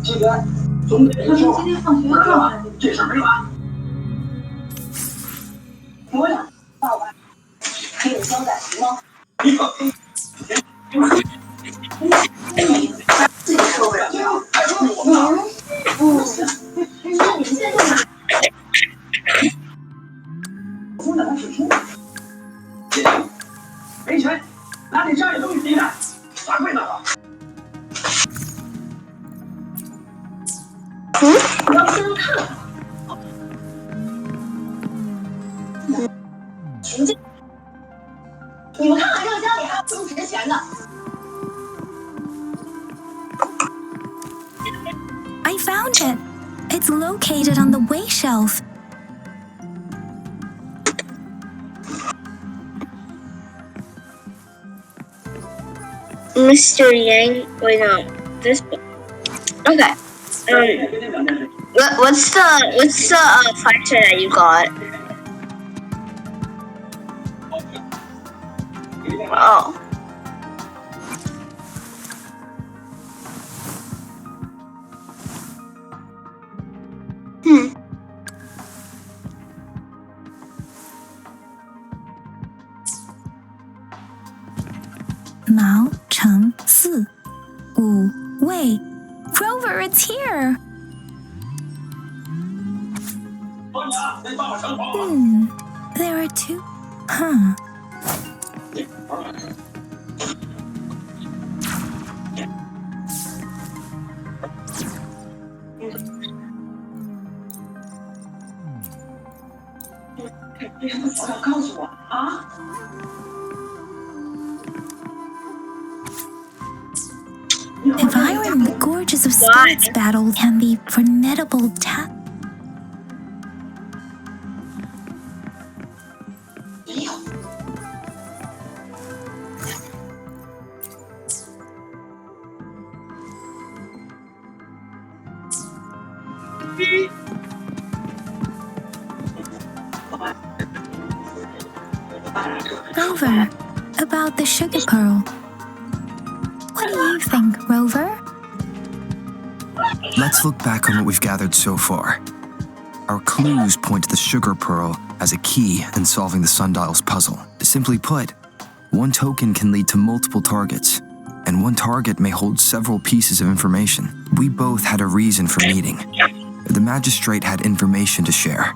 这边总得说今天放学状态，这事儿没完。我俩爸爸给你交代行吗？你可自己说不了。那你们现在干嘛？我哪能水冲？没钱，拿你家里东西抵债，罚跪那个。你要先看看。凭这，你们看看这个家里还有什么值钱的？I found it. It's located on the weigh shelf. Mr. Yang, wait no, this book. Okay. What's the factor that you got? Oh. 毛乘4 5 weigh. Rover, it's here. There are 2. Huh. Environment, the gorges of spirits battle can be formidable tasks. Rover, about the sugar pearl. What do you think, Rover? Let's look back on what we've gathered so far. Our clues point to the sugar pearl as a key in solving the sundial's puzzle. Simply put, one token can lead to multiple targets, and one target may hold several pieces of information. We both had a reason for meeting. The magistrate had information to share,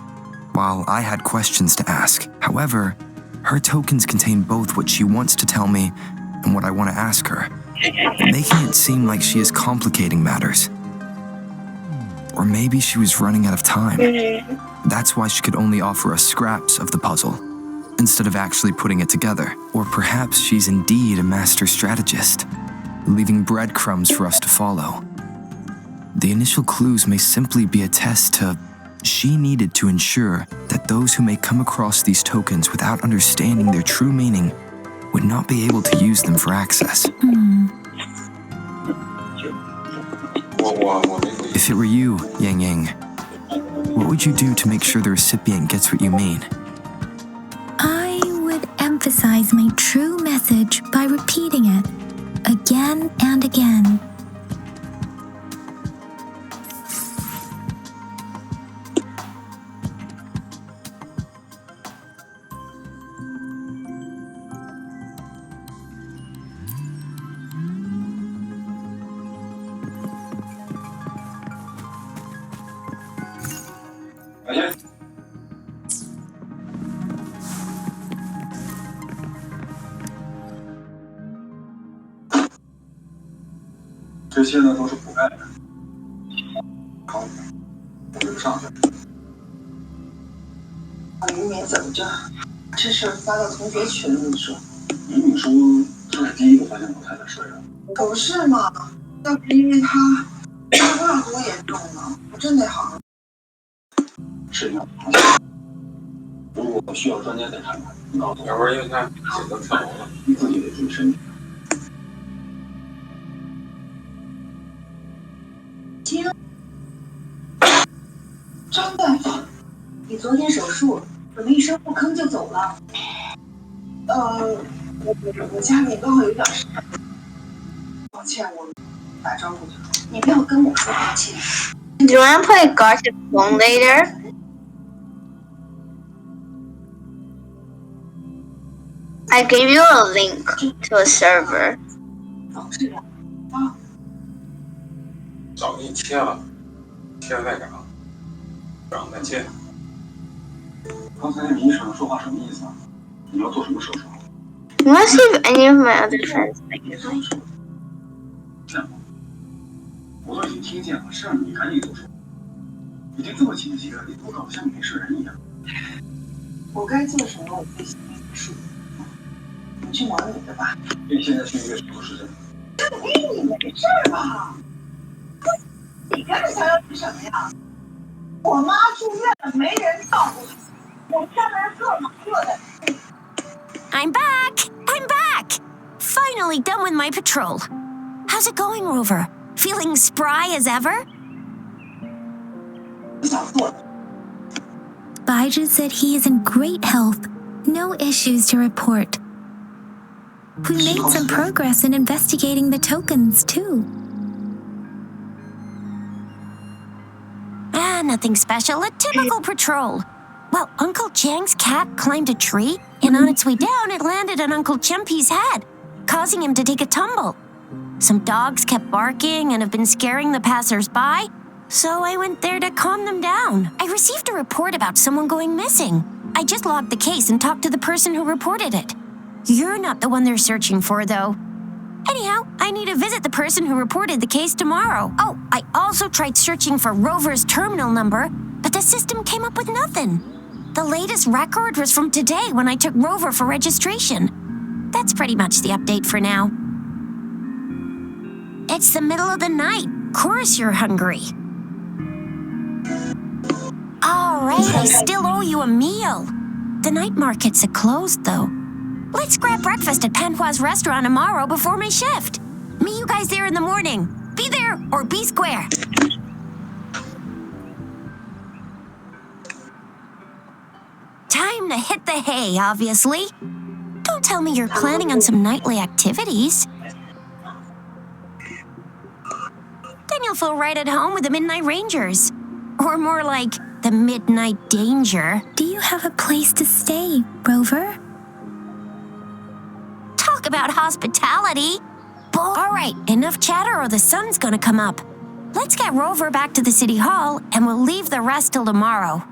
while I had questions to ask. However, her tokens contain both what she wants to tell me and what I want to ask her, making it seem like she is complicating matters. Or maybe she was running out of time. That's why she could only offer us scraps of the puzzle, instead of actually putting it together. Or perhaps she's indeed a master strategist, leaving breadcrumbs for us to follow. The initial clues may simply be a test to she needed to ensure that those who may come across these tokens without understanding their true meaning would not be able to use them for access. If it were you, Yang Yang, what would you do to make sure the recipient gets what you mean? I would emphasize my true message by repeating it again and again. Okay. 这些呢都是补钙的，好，我就上去。明明怎么着？这事儿发到同学群里说。明明说他是第一个发现老太太身上。不是嘛？要不是因为他那多严重呢？我真得好好。是这样。如果需要专家再看看，你告诉我。要不然因为他血都跳楼了，你自己得注意身体。 张大夫，你昨天手术怎么一声不吭就走了？我家里刚好有点事，抱歉，打招呼去。你不要跟我说抱歉。Do you want to play Gossip Phone later? I gave you a link to a server. 找你切了在干啥？让咱切。刚才那医生说话什么意思啊？你要做什么手术？ You want to see if any of my other friends like it? 这样吧，我都已经听见了，是让你赶紧做手术。已经这么紧急了，你都搞得像没事人一样。我该做什么，我会心里有数。你去忙你的吧。你现在去医院手术室诊。你没事吧？你跟着想要你什么呀？我妈住院了，没人照顾她，我家人各忙各的。I'm back! I'm back! Finally done with my patrol. How's it going, Rover? Feeling spry as ever? Baiju said he is in great health. No issues to report. We made some progress in investigating the tokens, too. Nothing special. A typical patrol. Well, Uncle Chang's cat climbed a tree, and on its way down, it landed on Uncle Chempi's head, causing him to take a tumble. Some dogs kept barking and have been scaring the passers-by, so I went there to calm them down. I received a report about someone going missing. I just logged the case and talked to the person who reported it. You're not the one they're searching for, though. Anyhow, I need to visit the person who reported the case tomorrow. Oh, I also tried searching for Rover's terminal number, but the system came up with nothing. The latest record was from today when I took Rover for registration. That's pretty much the update for now. It's the middle of the night. Course you're hungry. All right, I still owe you a meal. The night markets are closed, though. Let's grab breakfast at Panhua's restaurant tomorrow before my shift. Meet you guys there in the morning. Be there or be square. Time to hit the hay, obviously. Don't tell me you're planning on some nightly activities. Then you'll feel right at home with the Midnight Rangers. Or more like the Midnight Danger. Do you have a place to stay, Rover? Talk about hospitality. All right, enough chatter or the sun's gonna come up. Let's get Rover back to the city hall and we'll leave the rest till tomorrow.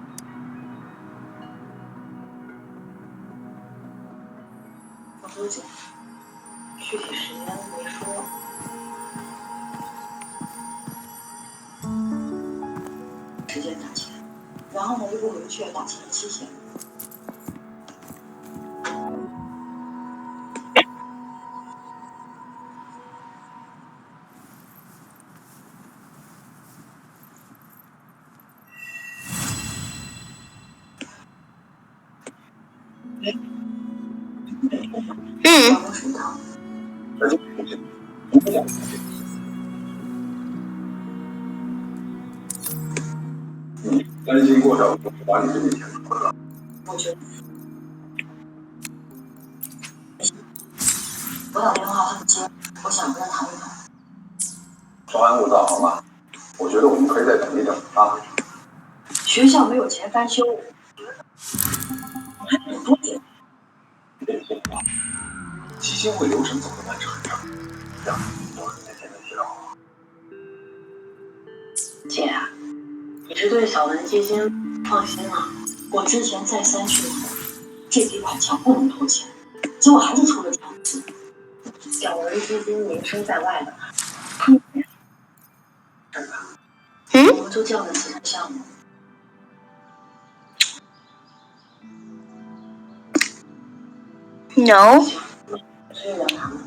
担心过早把你这几天我觉得，我打电话他不接，我想跟他谈一谈。稍安勿躁好吗？我觉得我们可以再等一等啊。学校没有钱翻修，还等多久？基金会流程走得慢是很正常，让我们再见面知道吗？姐，你是对小文基金放心了。我之前再三劝过，这笔款项不能拖欠，结果还是出了这样子。小文基金名声在外的，是吧？我们就叫了其他项目。No. 支援他们。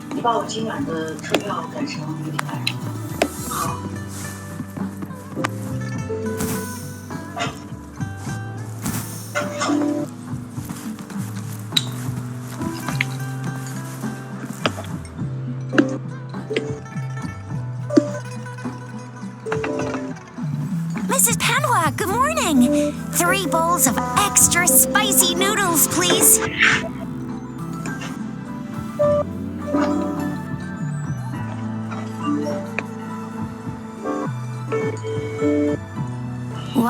你把我今晚的车票改成明天晚上。好。Mrs. Panhua, good morning. 3 bowls of extra spicy noodles, please.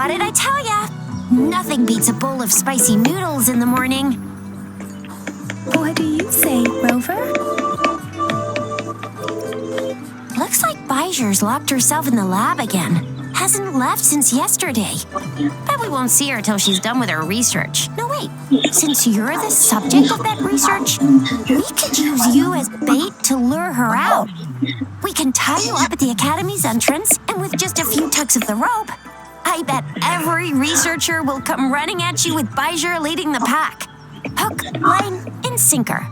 What did I tell ya? Nothing beats a bowl of spicy noodles in the morning. What do you say, Rover? Looks like Bijou's locked herself in the lab again. Hasn't left since yesterday. Bet we won't see her till she's done with her research. No, wait. Since you're the subject of that research, we could use you as bait to lure her out. We can tie you up at the Academy's entrance, and with just a few tugs of the rope, I bet every researcher will come running at you with Bijou leading the pack. Hook, line, and sinker.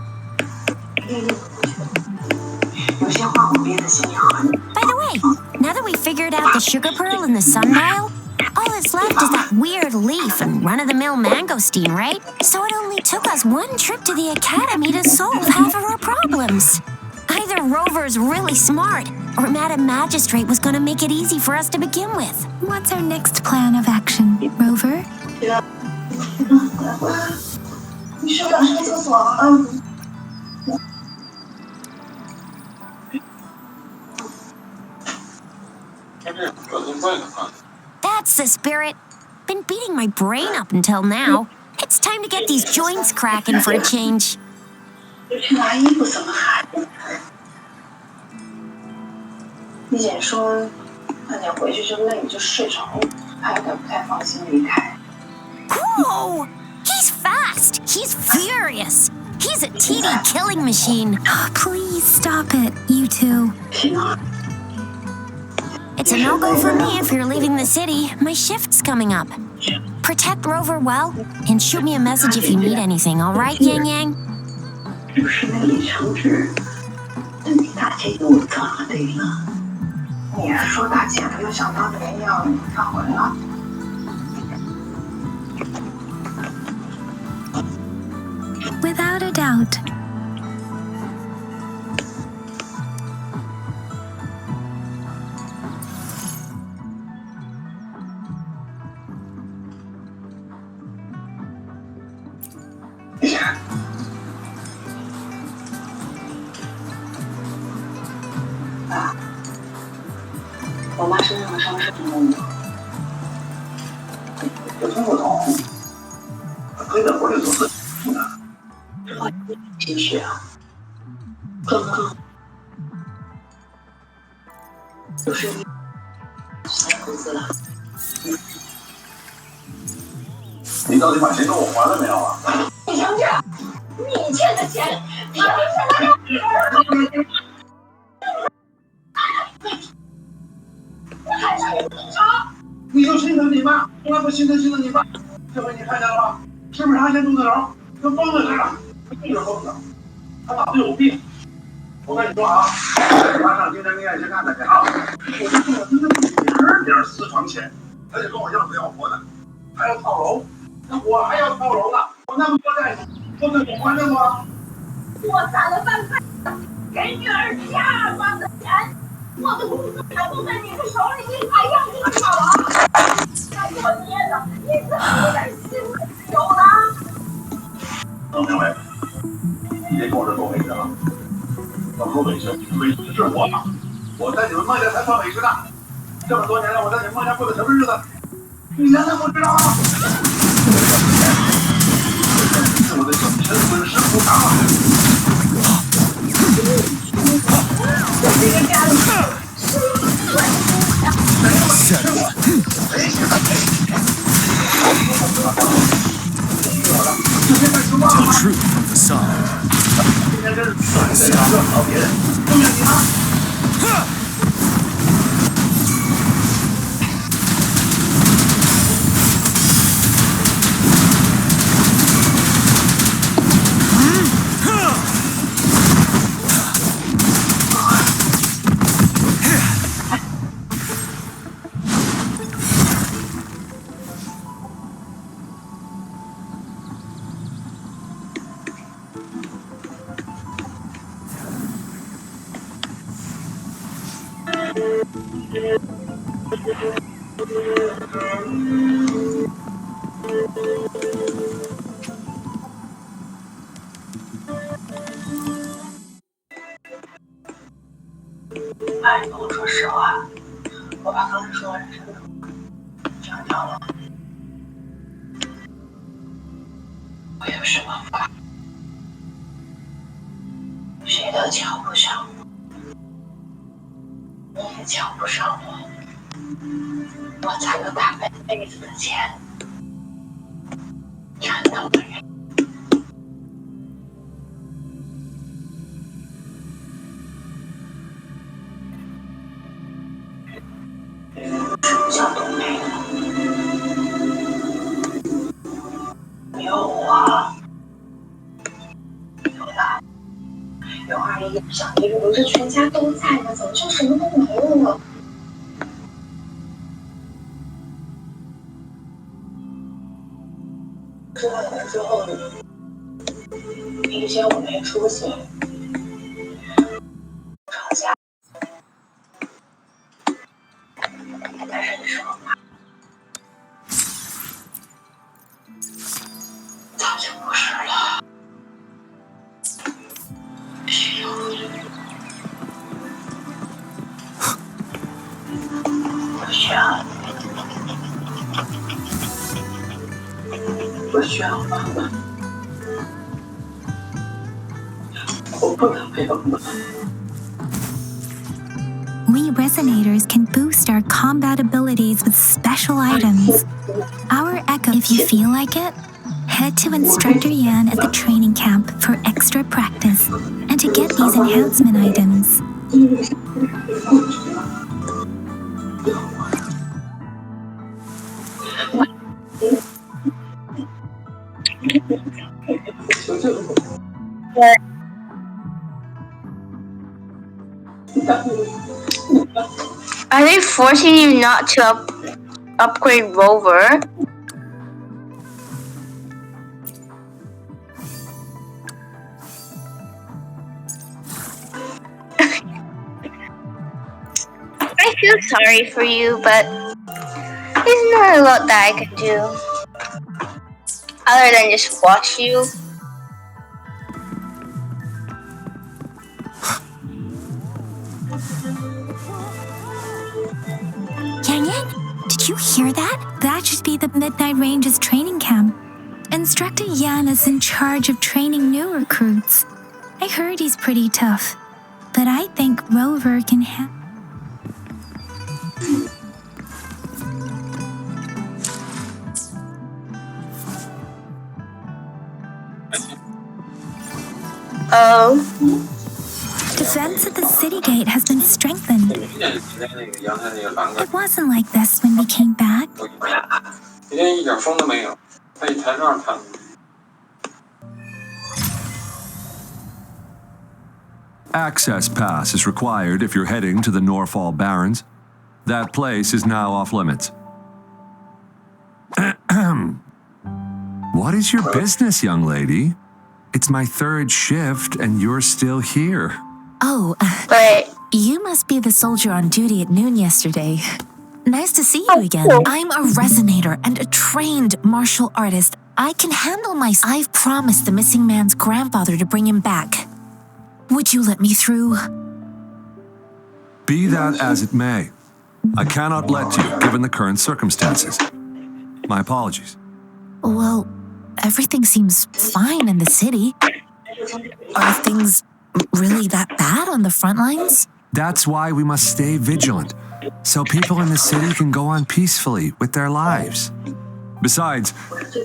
By the way, now that we figured out the sugar pearl and the sundial, all that's left is that weird leaf and run-of-the-mill mangosteen, right? So it only took us one trip to the Academy to solve half of our problems. Either Rover's really smart, or Madam Magistrate was going to make it easy for us to begin with. What's our next plan of action, Rover? 你是不是要上厕所啊？That's the spirit. Been beating my brain up until now. It's time to get these joints cracking for a change. 去拿衣服怎么还？丽姐说，那你回去就累就睡着了，她有点不太放心离开。 Whoa! He's fast. He's furious. He's a TD killing machine. Please stop it, you two. It's a no-go for me if you're leaving the city. My shift's coming up. Protect Rover well, and shoot me a message if you need anything, all right, Yang Yang? 是不是那李承志跟你大姐又咋的了？你是说大姐夫又想当年要你放回了？ Without a doubt. Yeah. 爸，我妈身上的伤是什么？我听不懂。黑的我也做自己的。 继续啊，刚刚就是你下工资了。你到底把钱给我还了没有啊？李承志，你欠的钱，凭什么要我还想你补偿？你就心疼你妈，从来不心疼你爸。这回你看见了吧？是不是他先动的手？跟疯子似的。 就是疯子，他脑子有病。我跟你说啊，马上精神病院去看看去啊！我就说他那点私房钱，他就跟我要死要活的，还要套楼，那我还要套楼呢。我那么多债，都是我还的吗？我攒了3辈子给女儿下班的钱，我的工资还都在你的手里，你还要这个套楼？该过年了，你怎么有点心不自由了？老明白。 你别跟我这多委屈啊！要说委屈，委屈是我啊！我在你们孟家才算委屈呢。这么多年来，我在你们孟家过的什么日子，你难道不知道吗？是我的精神损失补偿啊！Tell truth from the sun. 今天真是算这好别人，就怨你妈！ 哎，我说实话，我把刚才说的人生的，这样掉了。我有什么法？谁都瞧不上我，你也瞧不上我。我攒了大半辈子的钱，全当了人。什么叫都没了？有啊，有的。有阿姨、小姨如不是全家都在呢，怎么就什么都没了呢？知道了之后，以前我没出息，吵架。但是你说吧，早就不是了。需要我需要，我需要妈妈，我不能没有妈。We resonators can boost our combat abilities with special items. Our echo, if you feel like it, head to Instructor Yan at the training camp for extra practice and to get these enhancement items. 对。Are they forcing you not to upgrade Rover? I feel sorry for you, but there's not a lot that I can do other than just watch you. Did you hear that? That should be the Midnight Ranges training camp. Instructor Yan is in charge of training new recruits. I heard he's pretty tough, but I think Rover can Oh. Defense at the city gate has been strengthened. It wasn't like this when we came back. Access pass is required if you're heading to the Norfall Barrens. That place is now off limits. What is your business, young lady? It's my third shift and you're still here. Oh, But you must be the soldier on duty at noon yesterday. Nice to see you again. I'm a resonator and a trained martial artist. I can handle myself. I've promised the missing man's grandfather to bring him back. Would you let me through? Be that as it may, I cannot let you given the current circumstances. My apologies. Well, everything seems fine in the city. Are things really that bad on the front lines? That's why we must stay vigilant, so people in the city can go on peacefully with their lives. Besides,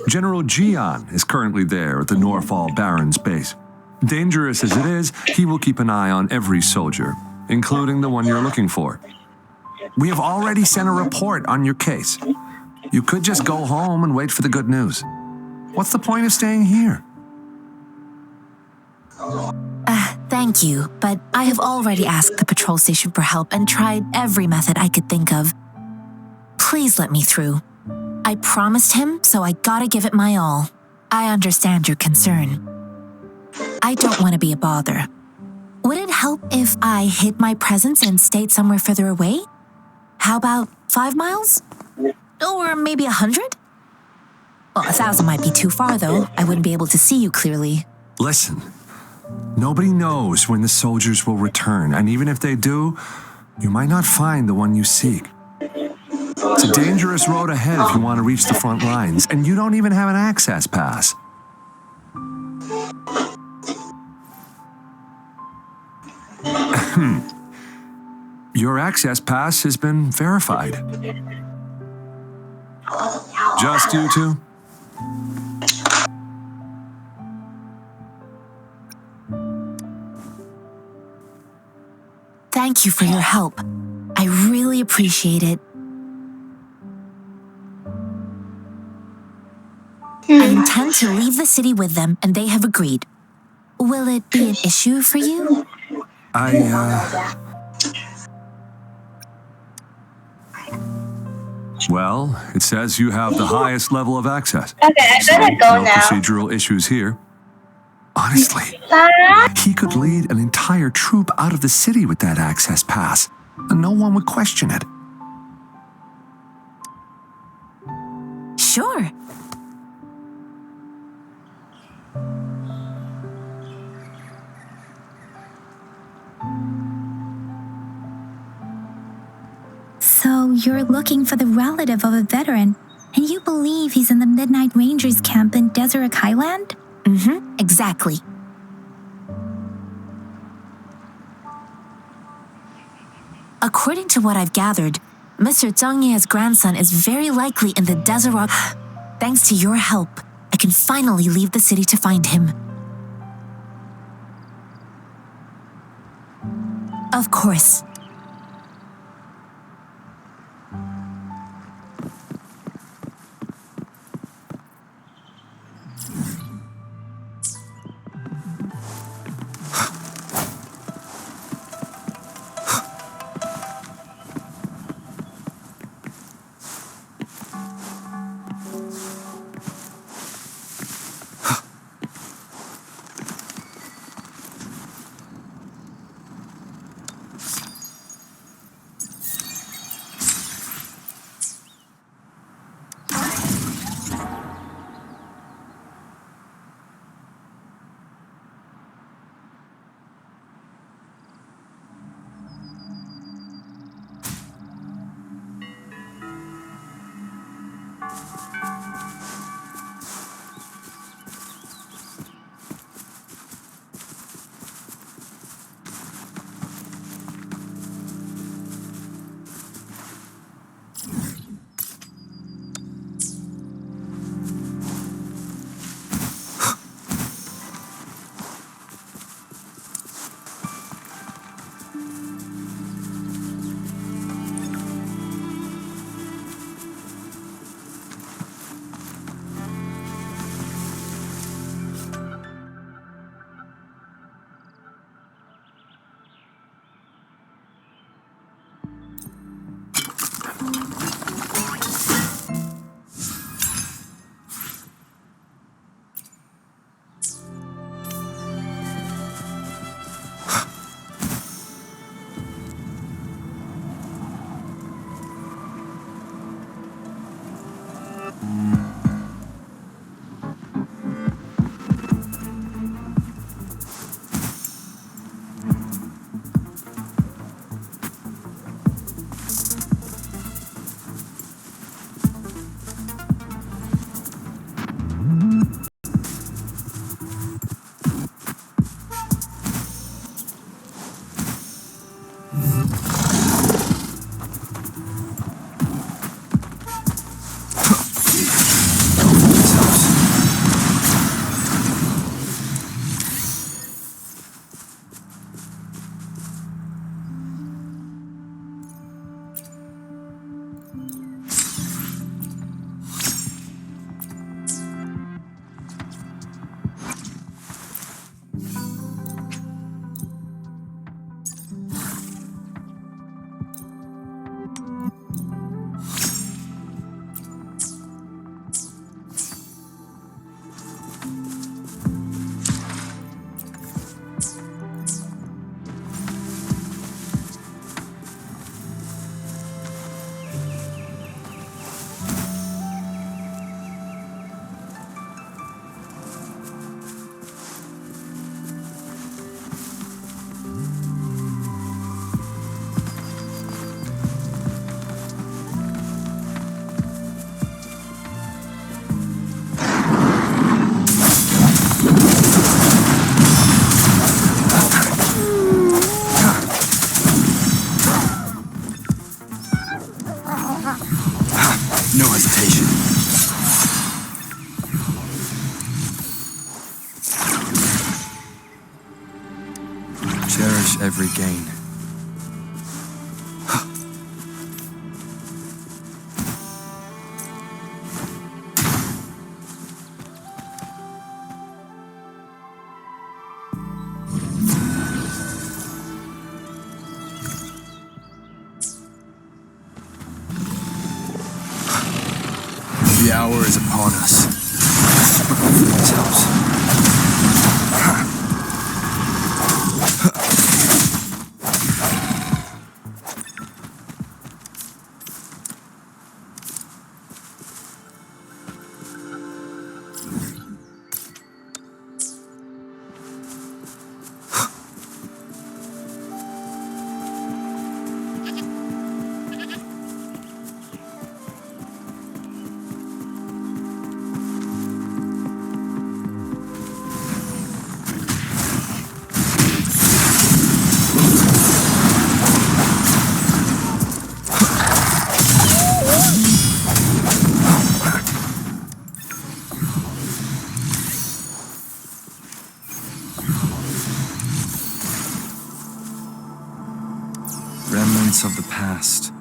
General Jian is currently there at the Norfall Barrens base. Dangerous as it is, he will keep an eye on every soldier, including the one you're looking for. We have already sent a report on your case. You could just go home and wait for the good news. What's the point of staying here? Thank you, but I have already asked the patrol station for help and tried every method I could think of. Please let me through. I promised him, so I gotta give it my all. I understand your concern. I don't want to be a bother. Would it help if I hid my presence and stayed somewhere further away? How about 5 miles? Or maybe 100? Well, 1,000 might be too far, though. I wouldn't be able to see you clearly. Listen, nobody knows when the soldiers will return, and even if they do, you might not find the one you seek. It's a dangerous road ahead if you want to reach the front lines, and you don't even have an access pass. Your access pass has been verified. Just you two? Thank you for your help. I really appreciate it. I intend to leave the city with them, and they have agreed. Will it be an issue for you? Well, it says you have the highest level of access. Okay, I gotta go no now. procedural issues here. Honestly, he could lead an entire troop out of the city with that access pass, and no one would question it. Sure. So you're looking for the relative of a veteran, and you believe he's in the Midnight Rangers camp in Deseret Highland? Exactly. According to what I've gathered, Mr. Zhang Ye's grandson is very likely in the Deseret. Thanks to your help, I can finally leave the city to find him. Of course. Cherish every gain. The hour is upon us. This helps. Remnants of the past.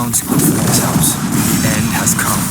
Sounds of this house. End has come.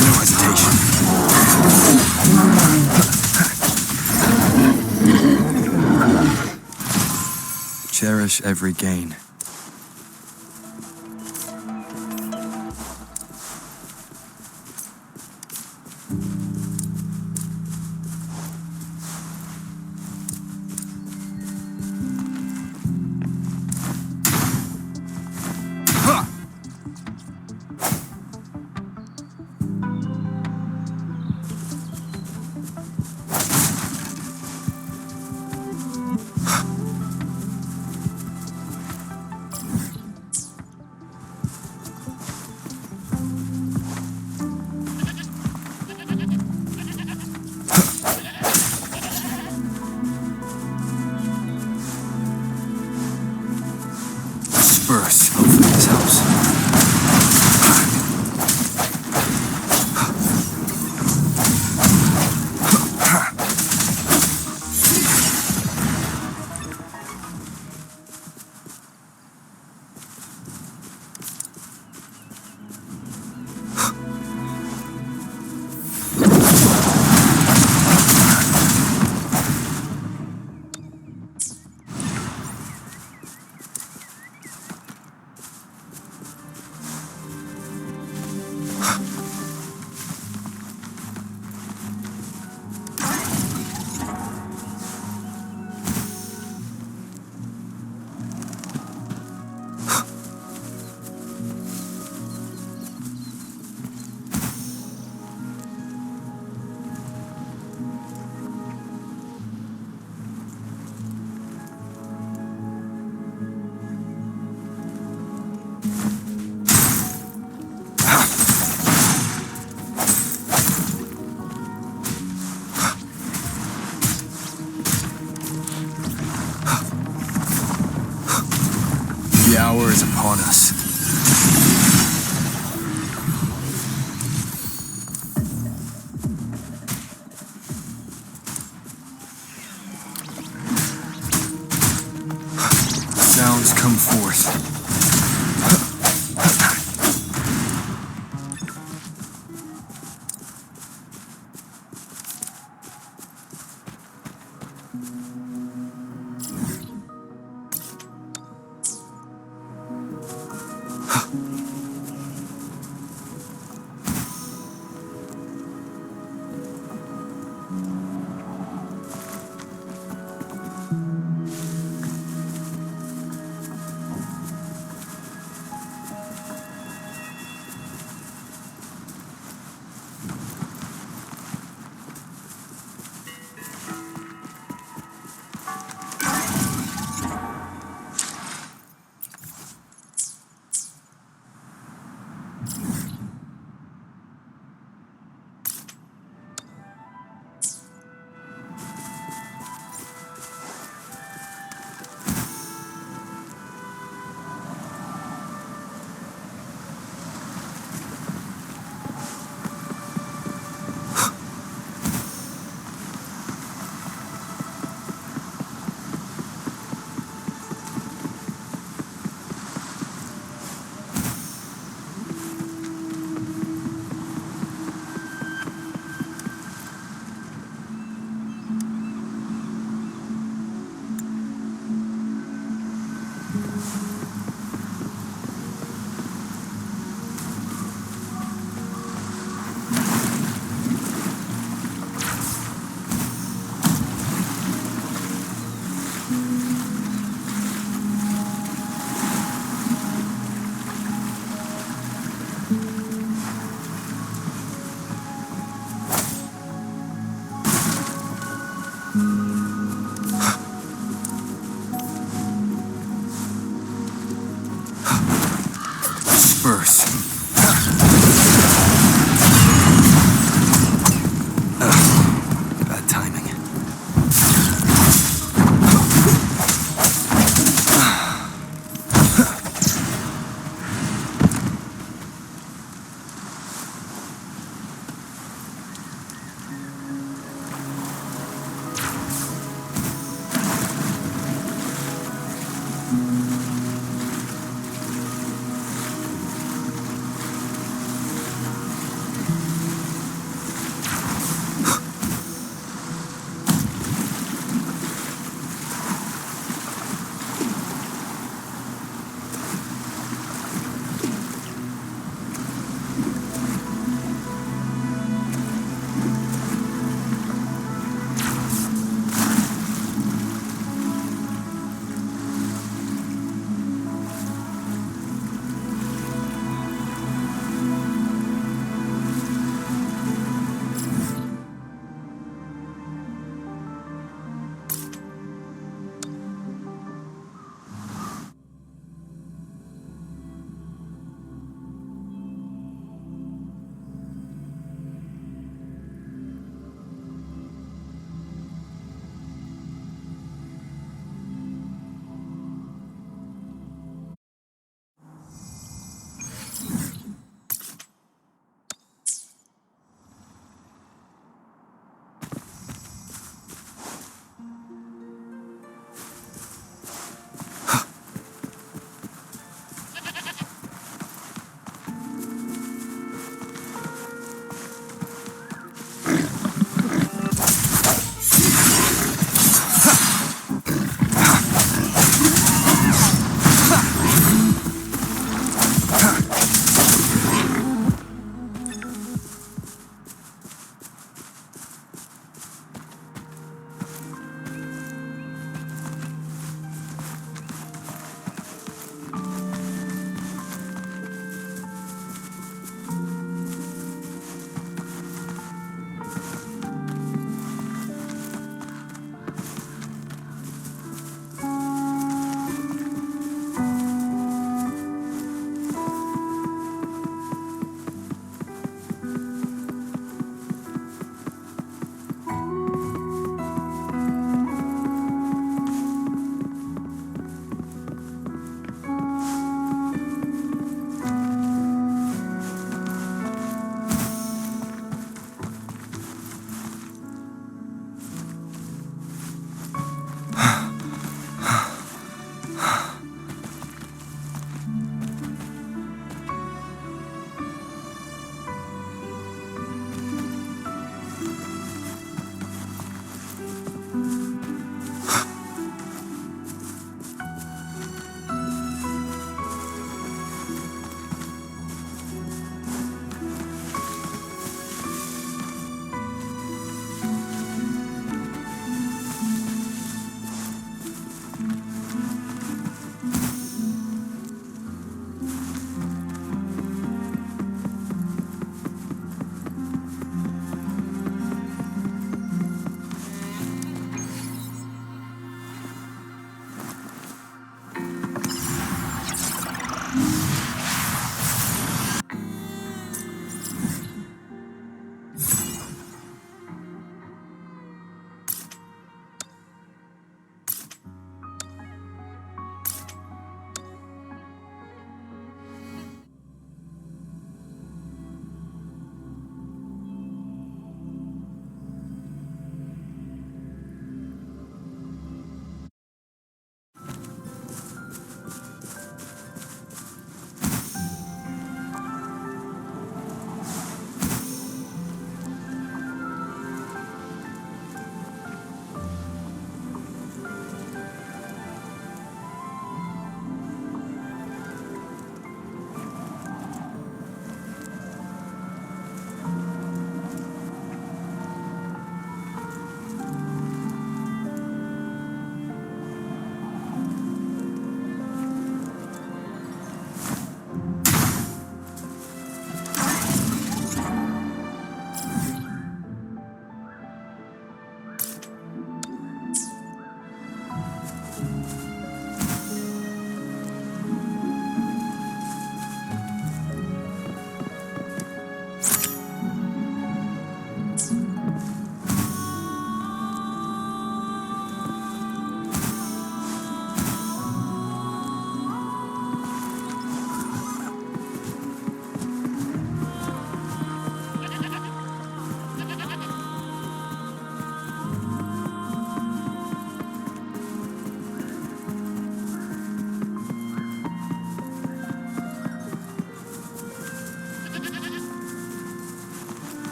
No hesitation. Cherish every gain. Disperse over this house. The hour is upon us. Sounds come forth.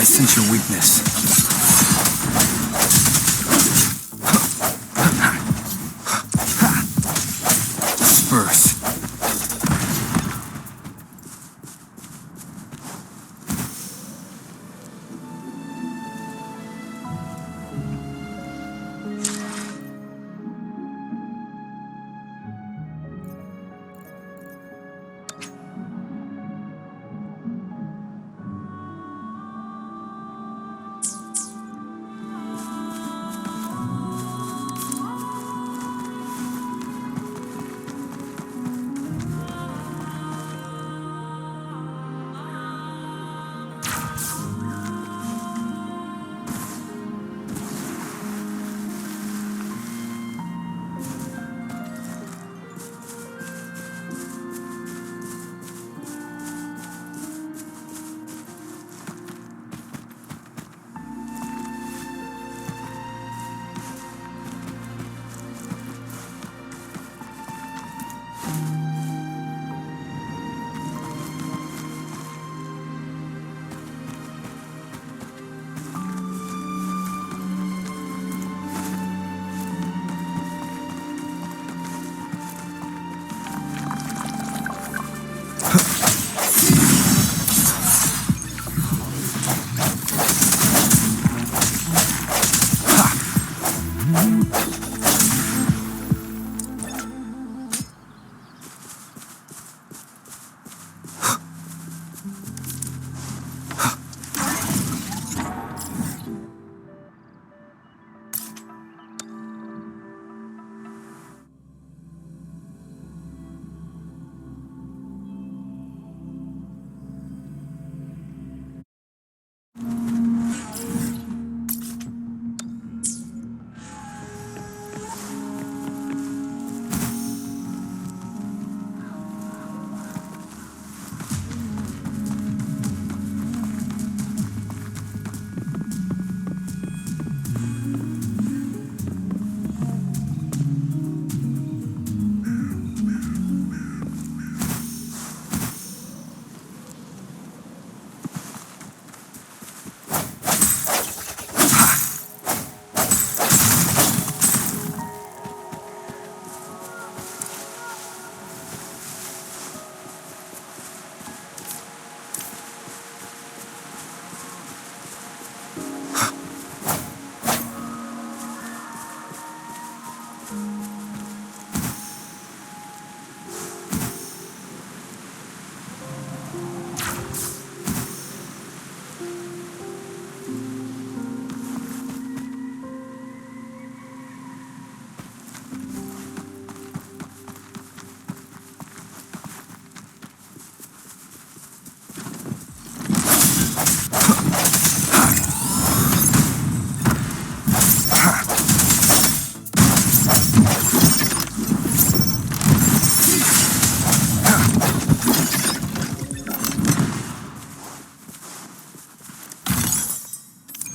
I sense your weakness. Disperse.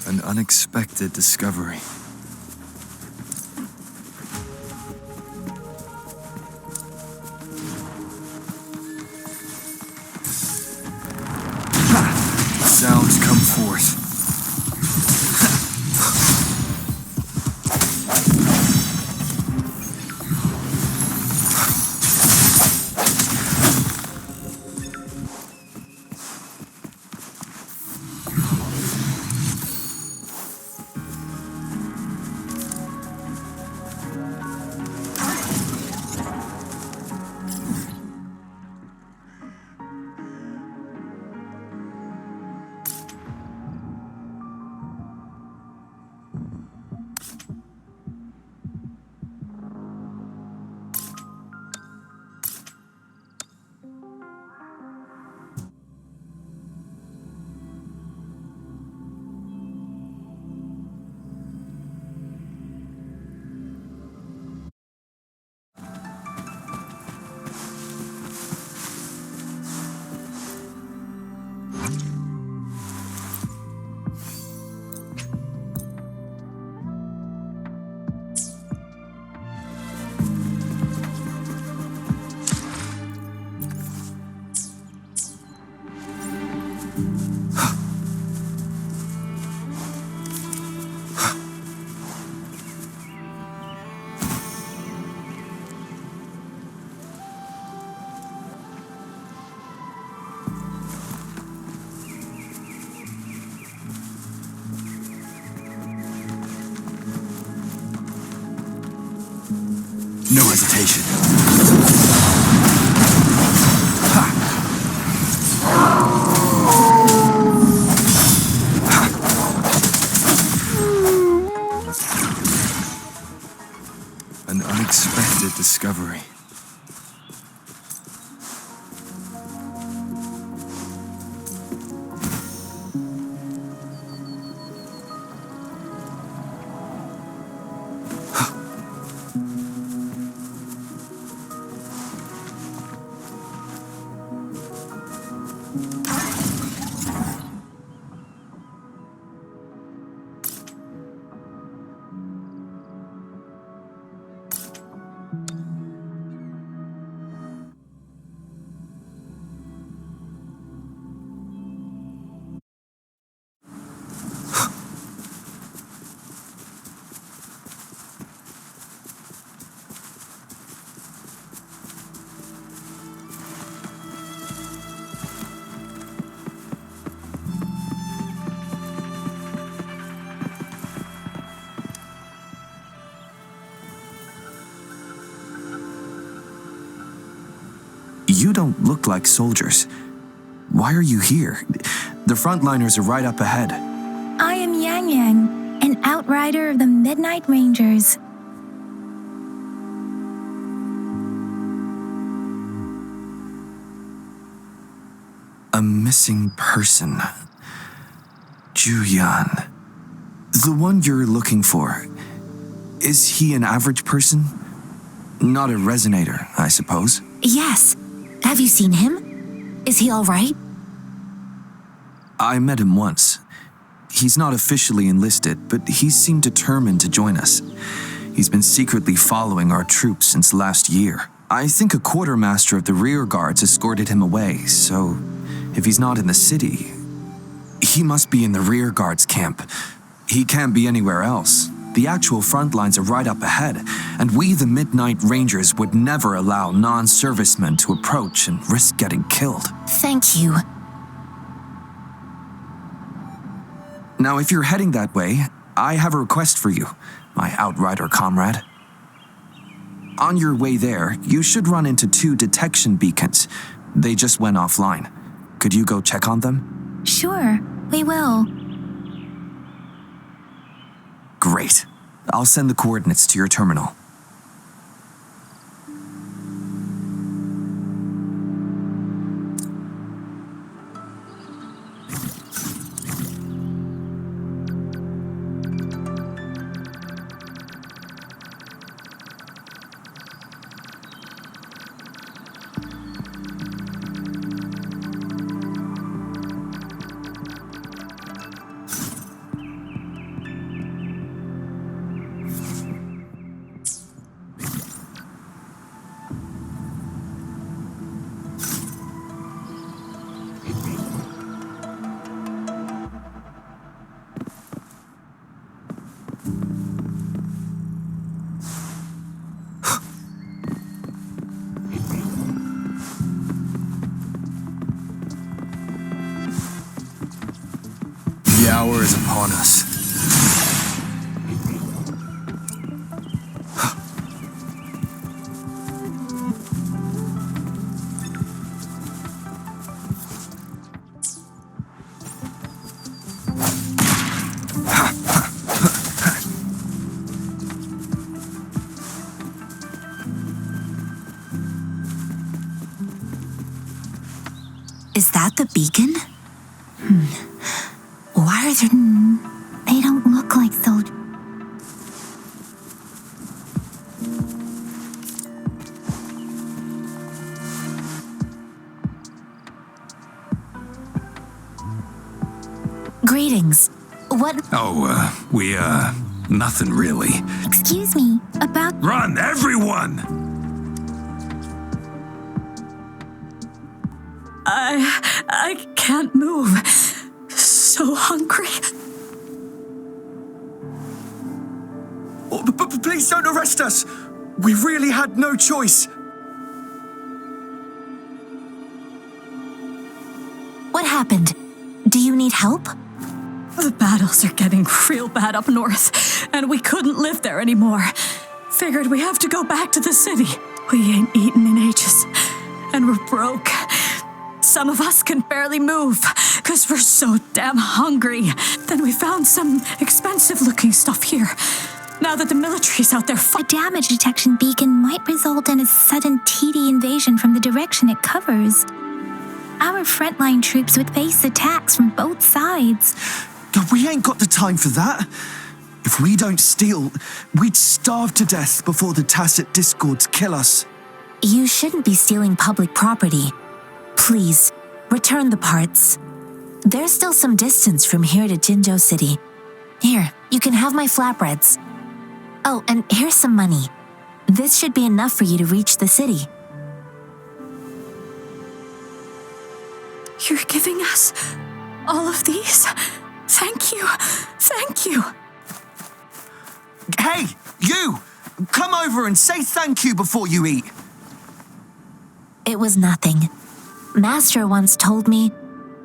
An unexpected discovery. Sounds come forth. No hesitation. An unexpected discovery. You don't look like soldiers. Why are you here? The frontliners are right up ahead. I am Yang Yang, an outrider of the Midnight Rangers. A missing person. Juyan. The one you're looking for. Is he an average person? Not a resonator, I suppose. Yes. Have you seen him? Is he all right? I met him once. He's not officially enlisted, but he seemed determined to join us. He's been secretly following our troops since last year. I think a quartermaster of the rear guards escorted him away, so if he's not in the city, he must be in the rear guards camp. He can't be anywhere else. The actual front lines are right up ahead, and we, the Midnight Rangers, would never allow non-servicemen to approach and risk getting killed. Thank you. Now, if you're heading that way, I have a request for you, my outrider comrade. On your way there, you should run into 2 detection beacons. They just went offline. Could you go check on them? Sure, we will. Great. I'll send the coordinates to your terminal. The hour is upon us. Is that the beacon? Why are there... They don't look like soldiers. Greetings. What... Nothing really. Excuse me, about... Run, everyone! I can't move. So hungry. Please don't arrest us! We really had no choice. What happened? Do you need help? The battles are getting real bad up north, and we couldn't live there anymore. Figured we have to go back to the city. We ain't eaten in ages, and we're broke. Some of us can barely move, because we're so damn hungry. Then we found some expensive-looking stuff here. Now that the military's out there A damage detection beacon might result in a sudden TD invasion from the direction it covers. Our frontline troops would face attacks from both sides. We ain't got the time for that. If we don't steal, we'd starve to death before the tacit discords kill us. You shouldn't be stealing public property. Please, return the parts. There's still some distance from here to Jinzhou City. Here, you can have my flatbreads. Oh, and here's some money. This should be enough for you to reach the city. You're giving us all of these? Thank you. Thank you. Hey, you! Come over and say thank you before you eat. It was nothing. Master once told me,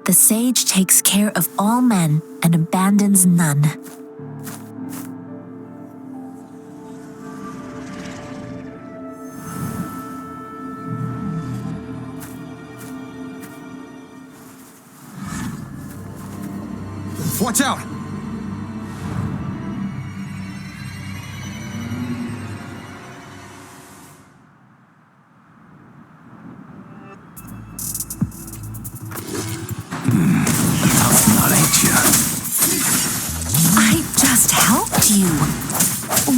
the sage takes care of all men and abandons none. Watch out! I just helped you.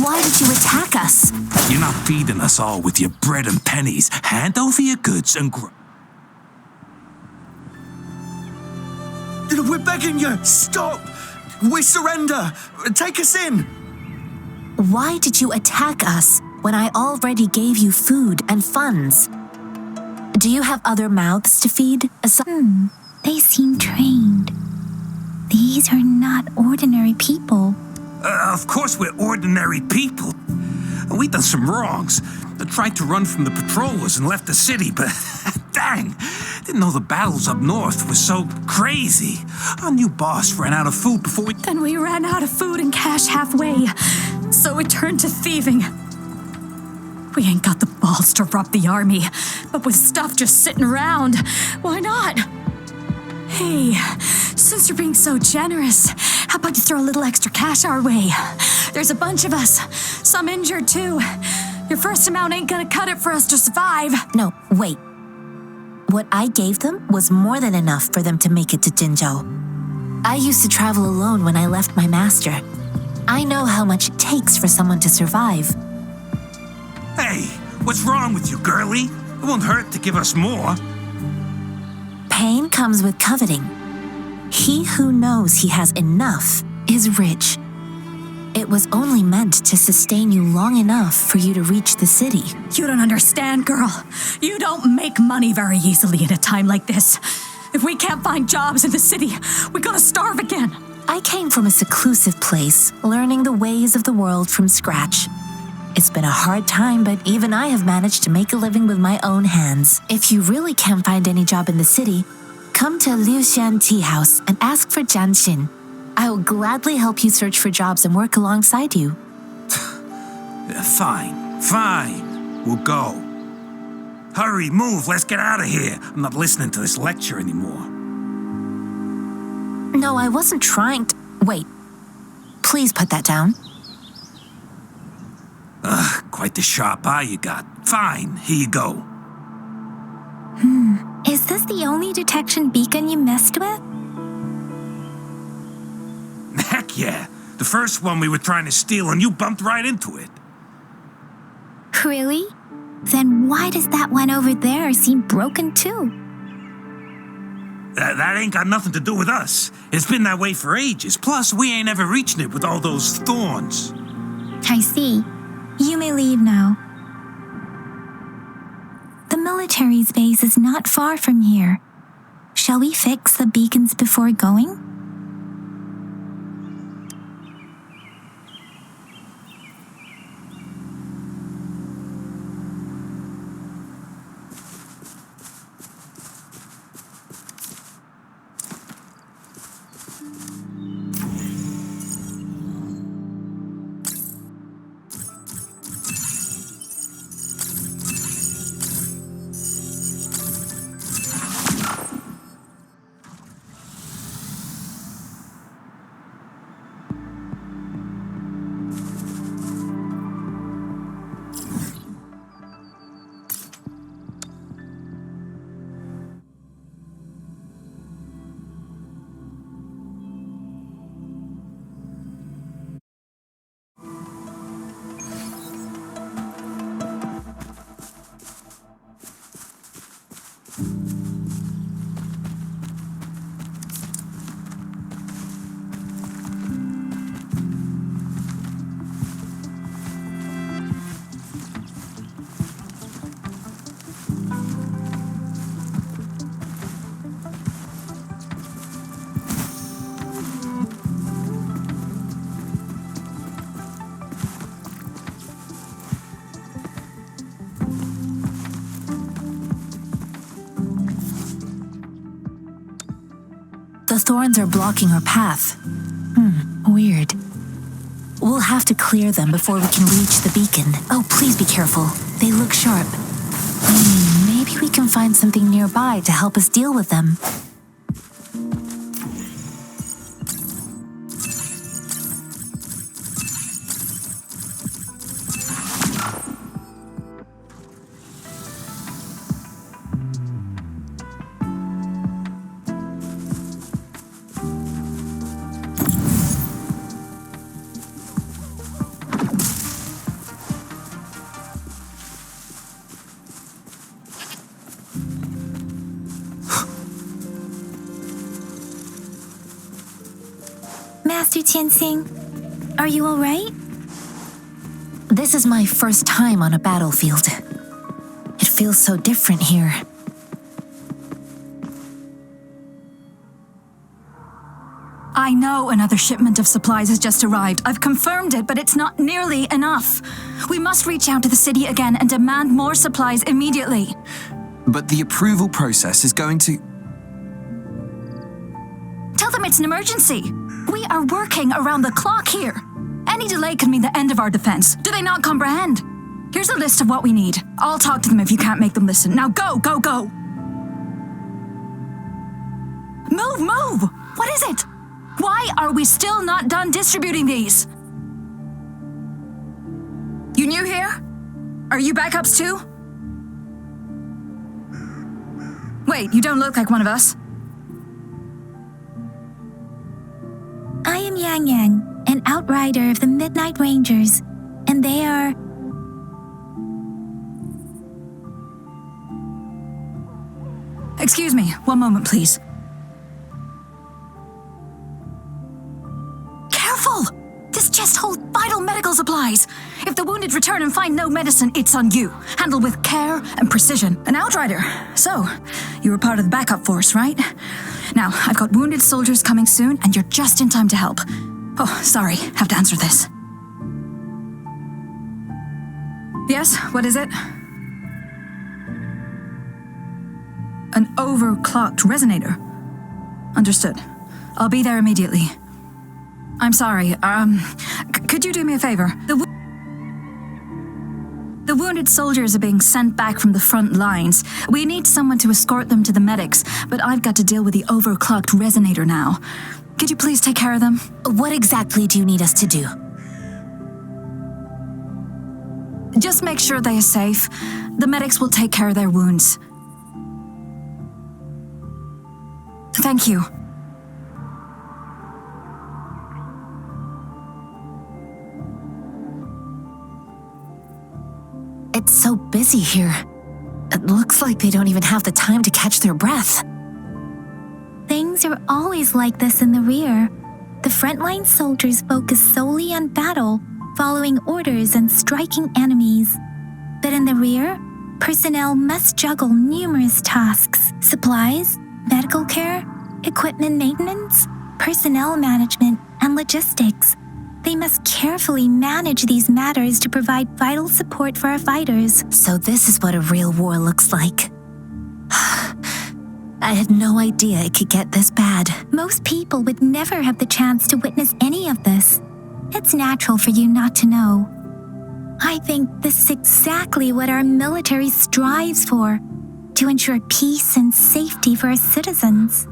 Why did you attack us? You're not feeding us all with your bread and pennies. Hand over your goods and We're begging you! Stop! We surrender! Take us in! Why did you attack us when I already gave you food and funds? Do you have other mouths to feed? They seem trained. These are not ordinary people. Of course we're ordinary people. We done some wrongs. Tried to run from the patrollers and left the city, but dang, didn't know the battles up north were so crazy. Our new boss ran out of food before we... Then we ran out of food and cash halfway, so we turned to thieving. We ain't got the balls to rob the army, but with stuff just sitting around, why not? Hey, since you're being so generous, how about you throw a little extra cash our way? There's a bunch of us, some injured too. Your first amount ain't gonna cut it for us to survive. No, wait. What I gave them was more than enough for them to make it to Jinzhou. I used to travel alone when I left my master. I know how much it takes for someone to survive. Hey, what's wrong with you, girlie? It won't hurt to give us more. Pain comes with coveting. He who knows he has enough is rich. It was only meant to sustain you long enough for you to reach the city. You don't understand, girl. You don't make money very easily at a time like this. If we can't find jobs in the city, we're gonna starve again. I came from a seclusive place, learning the ways of the world from scratch. It's been a hard time, but even I have managed to make a living with my own hands. If you really can't find any job in the city, come to Liu Xian Tea House and ask for Jian Xin. I will gladly help you search for jobs and work alongside you. Fine. We'll go. Hurry, move, let's get out of here. I'm not listening to this lecture anymore. No, I wasn't trying to... Wait. Please put that down. Quite the sharp eye you got. Fine, here you go. Is this the only detection beacon you messed with? Heck yeah. The first one we were trying to steal and you bumped right into it. Really? Then why does that one over there seem broken too? That ain't got nothing to do with us. It's been that way for ages. Plus, we ain't ever reaching it with all those thorns. I see. You may leave now. The military's base is not far from here. Shall we fix the beacons before going? The thorns are blocking our path. Weird. We'll have to clear them before we can reach the beacon. Oh, please be careful. They look sharp. Maybe we can find something nearby to help us deal with them. Master Tianxing, are you all right? This is my first time on a battlefield. It feels so different here. I know another shipment of supplies has just arrived. I've confirmed it, but it's not nearly enough. We must reach out to the city again and demand more supplies immediately. But the approval process is going to... Tell them it's an emergency. We are working around the clock here. Any delay could mean the end of our defense. Do they not comprehend? Here's a list of what we need. I'll talk to them if you can't make them listen. Now go, go, go! Move, move! What is it? Why are we still not done distributing these? You new here? Are you backups too? Wait, you don't look like one of us. I am Yang Yang, an outrider of the Midnight Rangers, and they are... Excuse me, one moment, please. Careful! This chest holds vital medical supplies. If the wounded return and find no medicine, it's on you. Handle with care and precision. An outrider. So, you were part of the backup force, right? Now, I've got wounded soldiers coming soon, and you're just in time to help. Oh, sorry, have to answer this. Yes, what is it? An overclocked resonator. Understood. I'll be there immediately. I'm sorry, could you do me a favor? The wounded soldiers are being sent back from the front lines. We need someone to escort them to the medics, but I've got to deal with the overclocked resonator now. Could you please take care of them? What exactly do you need us to do? Just make sure they are safe. The medics will take care of their wounds. Thank you. It's so busy here. It looks like they don't even have the time to catch their breath. Things are always like this in the rear. The frontline soldiers focus solely on battle, following orders and striking enemies. But in the rear, personnel must juggle numerous tasks: supplies, medical care, equipment maintenance, personnel management, and logistics. They must carefully manage these matters to provide vital support for our fighters. So this is what a real war looks like. I had no idea it could get this bad. Most people would never have the chance to witness any of this. It's natural for you not to know. I think this is exactly what our military strives for, to ensure peace and safety for our citizens.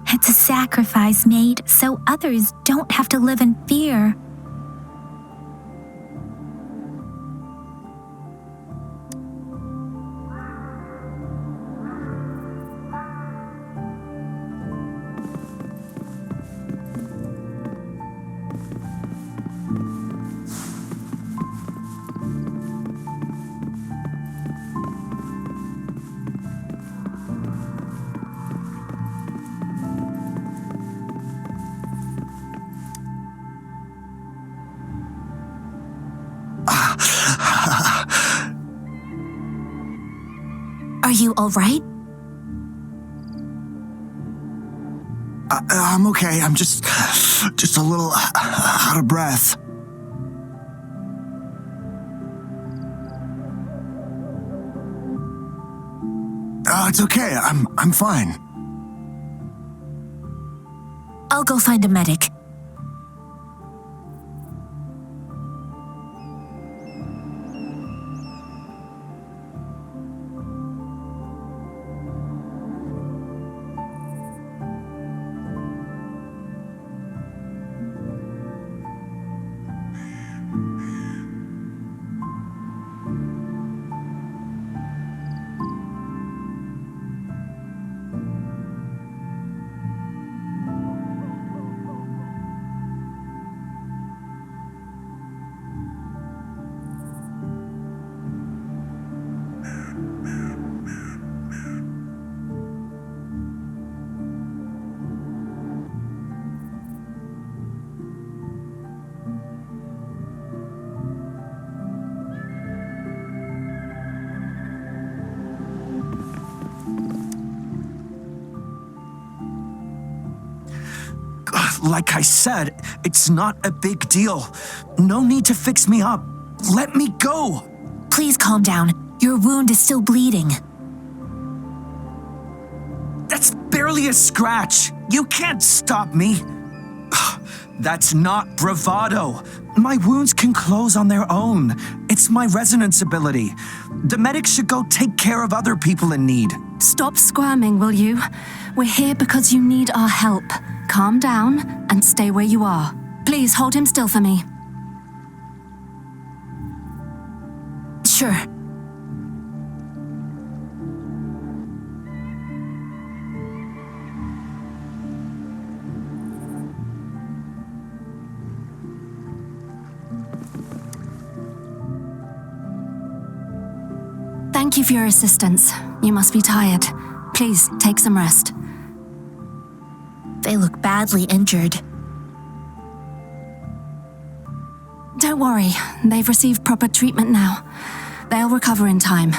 It's a sacrifice made so others don't have to live in fear. Are you all right? I'm okay. I'm just a little out of breath. It's okay. I'm fine. I'll go find a medic. Like I said, it's not a big deal. No need to fix me up. Let me go. Please calm down. Your wound is still bleeding. That's barely a scratch. You can't stop me. That's not bravado. My wounds can close on their own. It's my resonance ability. The medics should go take care of other people in need. Stop squirming, will you? We're here because you need our help. Calm down and stay where you are. Please hold him still for me. Sure. Thank you for your assistance. You must be tired. Please, take some rest. They look badly injured. Don't worry, they've received proper treatment now. They'll recover in time.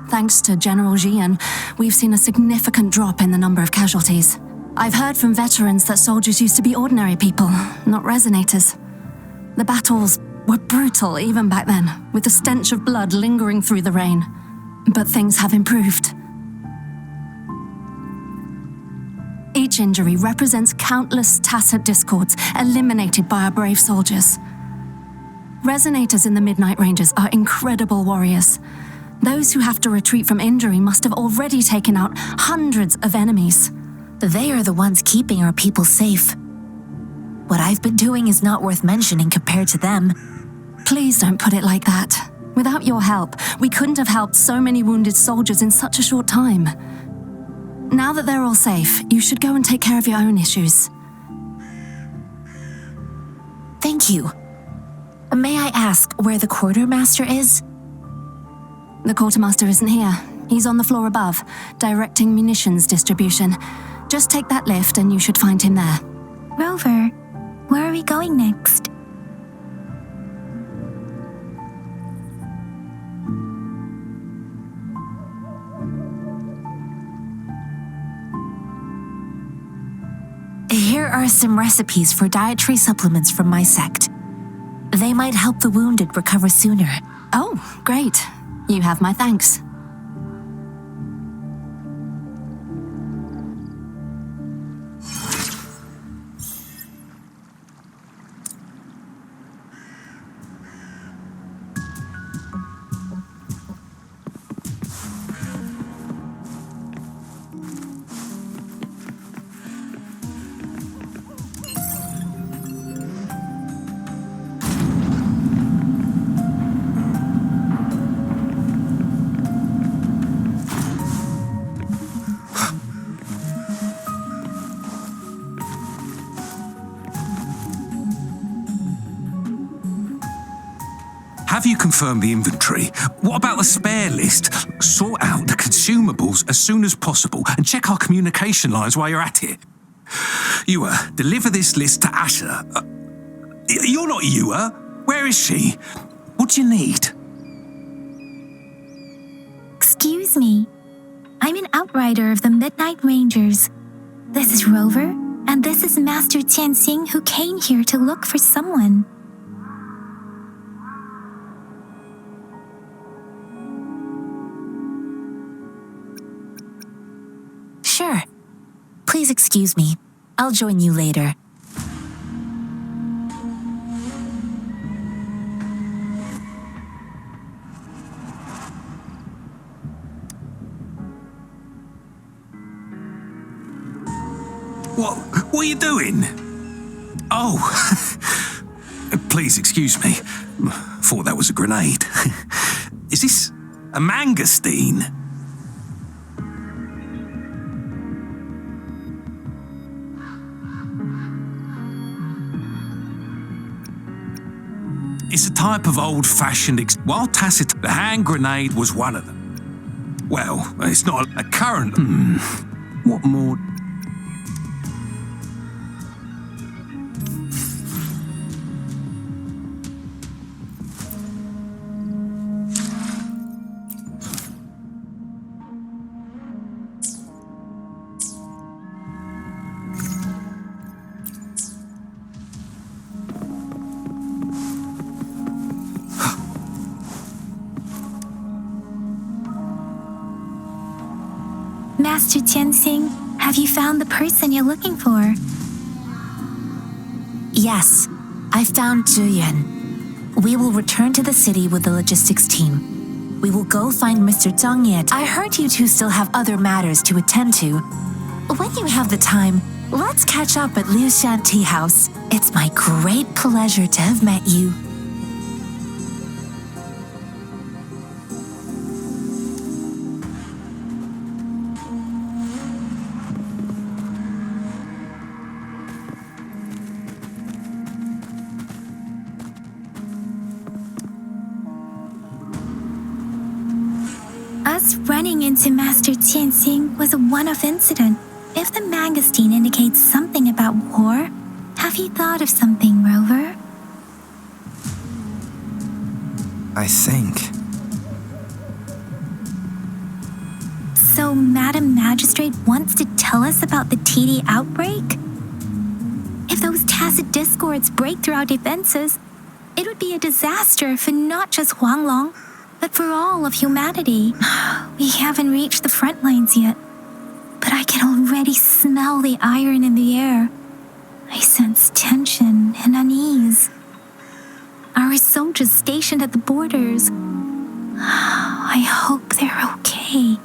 Thanks to General Jian, we've seen a significant drop in the number of casualties. I've heard from veterans that soldiers used to be ordinary people, not resonators. The battles were brutal even back then, with the stench of blood lingering through the rain. But things have improved. Each injury represents countless tacit discords eliminated by our brave soldiers. Resonators in the Midnight Rangers are incredible warriors. Those who have to retreat from injury must have already taken out hundreds of enemies. They are the ones keeping our people safe. What I've been doing is not worth mentioning compared to them. Please don't put it like that. Without your help, we couldn't have helped so many wounded soldiers in such a short time. Now that they're all safe, you should go and take care of your own issues. Thank you. May I ask where the quartermaster is? The quartermaster isn't here. He's on the floor above, directing munitions distribution. Just take that lift and you should find him there. Rover, where are we going next? Here are some recipes for dietary supplements from my sect. They might help the wounded recover sooner. Oh, great. You have my thanks. Have you confirmed the inventory? What about the spare list? Sort out the consumables as soon as possible and check our communication lines while you're at it. Yua, deliver this list to Asher. You're not Yua. Where is she? What do you need? Excuse me. rider of the Midnight Rangers. This is Rover, and this is Master Tianxing, who came here to look for someone. Sure. Please excuse me. I'll join you later. What are you doing? Oh, please excuse me. Thought that was a grenade. Is this a mangosteen? It's a type of old-fashioned while tacit, the hand grenade was one of them. Well, it's not a current. What more? Master Tianxing, have you found the person you're looking for? Yes, I found Zhiyuan. We will return to the city with the logistics team. We will go find Mr. Zhang Ye. I heard you two still have other matters to attend to. When you have the time, let's catch up at Liu Shan Tea House. It's my great pleasure to have met you. Us running into Master Tianxing was a one-off incident. If the mangosteen indicates something about war, have you thought of something, Rover? I think. So Madam Magistrate wants to tell us about the TD outbreak? If those tacit discords break through our defenses, it would be a disaster for not just Huanglong, but for all of humanity. We haven't reached the front lines yet, but I can already smell the iron in the air. I sense tension and unease. Our soldiers stationed at the borders, I hope they're okay.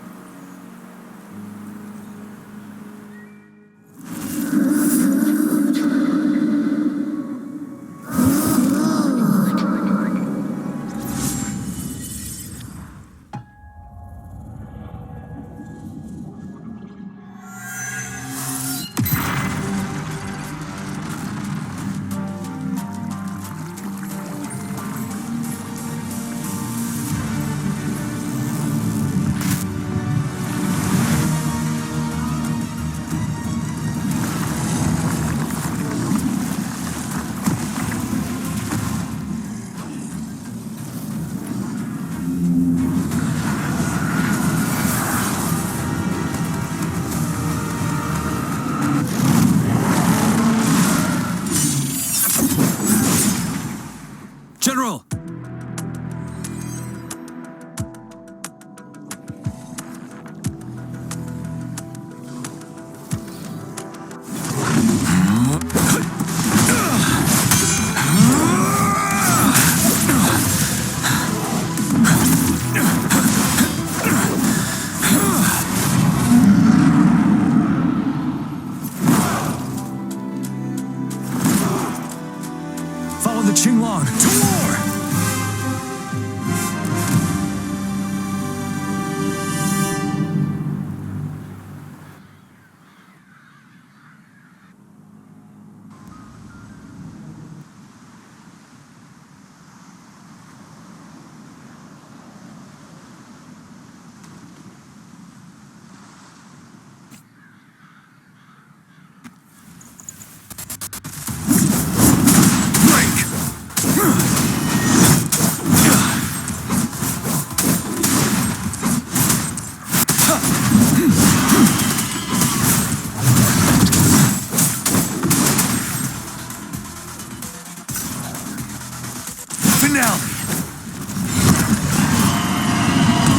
Finale!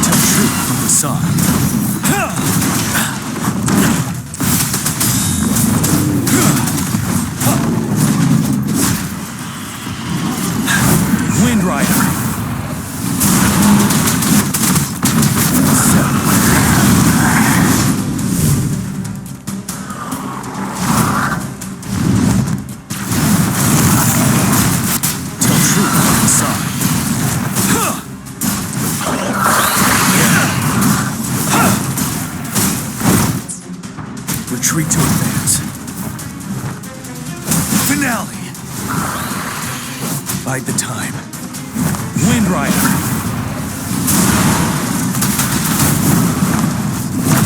Tell truth from the side. Wind Rider. Retreat to advance. Finale! Bide the time. Wind Rider.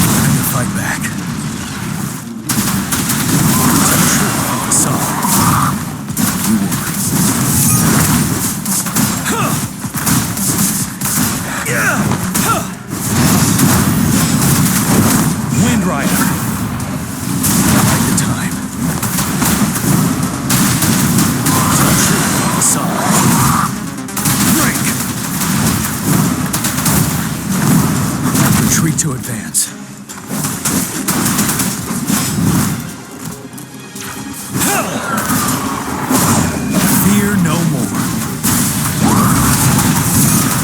Time to fight back. Tell truth from the side. You worry. Wind Rider. Retreat to advance. Fear no more.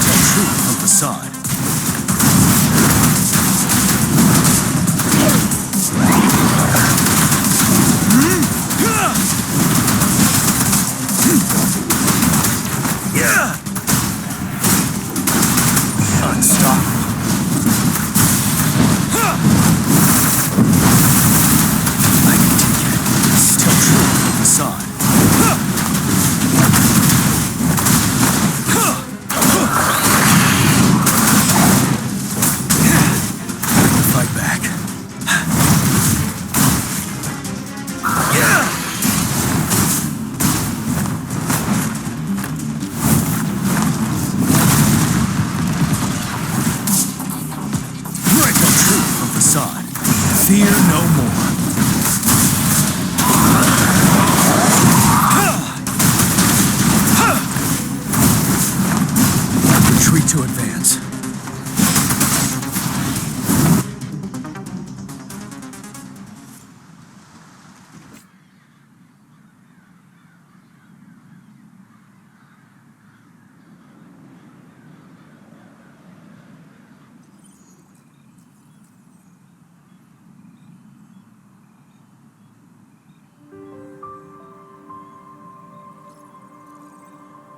Tell truth from the side. Unstoppable. Fear no more. Retreat to advance.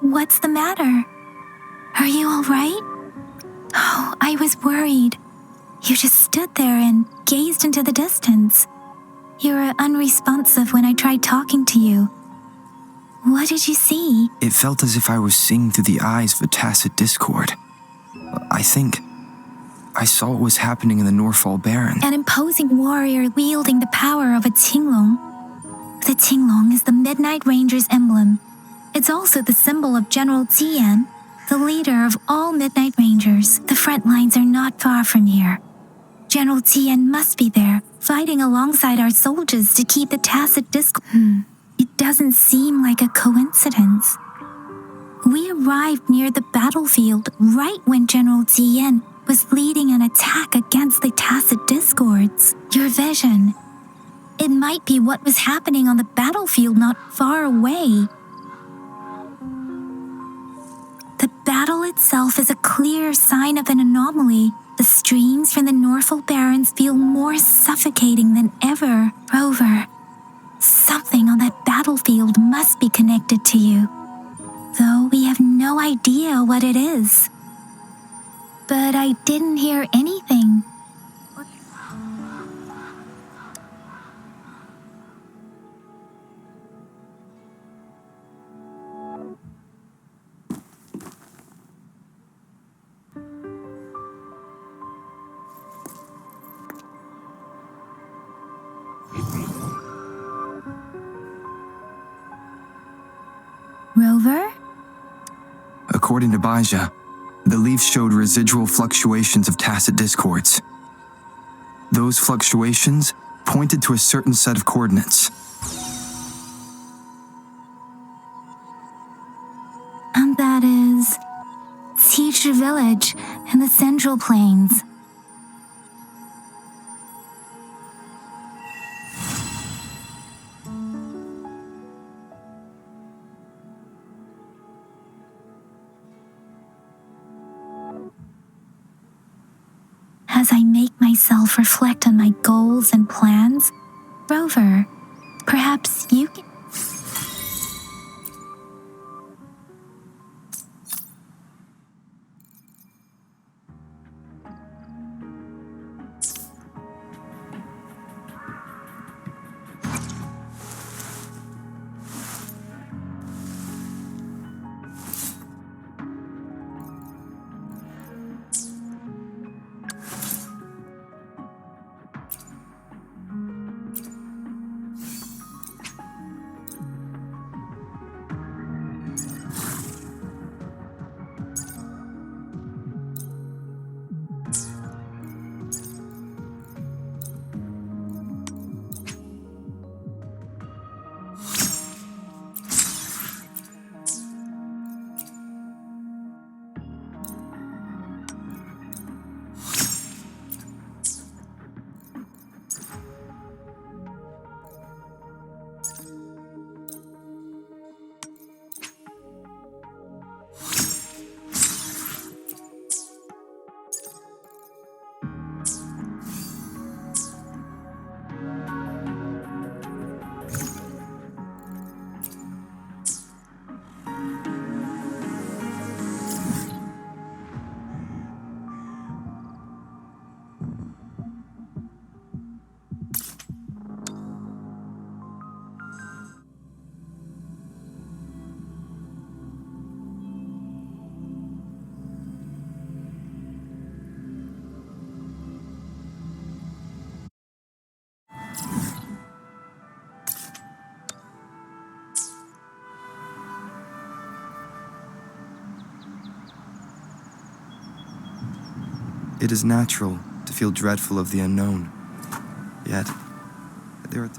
What's the matter? Are you all right? Oh, I was worried. You just stood there and gazed into the distance. You were unresponsive when I tried talking to you. What did you see? It felt as if I was seeing through the eyes of a tacit discord. I think I saw what was happening in the Norfall Baron. An imposing warrior wielding the power of a Tinglong. The Tinglong is the Midnight Ranger's emblem. It's also the symbol of General Tian, the leader of all Midnight Rangers. The front lines are not far from here. General Tian must be there, fighting alongside our soldiers to keep the tacit discord. It doesn't seem like a coincidence. We arrived near the battlefield right when General Tian was leading an attack against the tacit discords. Your vision. It might be what was happening on the battlefield not far away. The battle itself is a clear sign of an anomaly. The streams from the Norfall Barrens feel more suffocating than ever. Rover, something on that battlefield must be connected to you, though we have no idea what it is. But I didn't hear anything. Rover? According to Baja, the leaves showed residual fluctuations of tacit discords. Those fluctuations pointed to a certain set of coordinates. And that that is Teacher Village in the Central Plains. As I make myself reflect on my goals and plans, Rover, perhaps you can... It is natural to feel dreadful of the unknown. Yet, there are...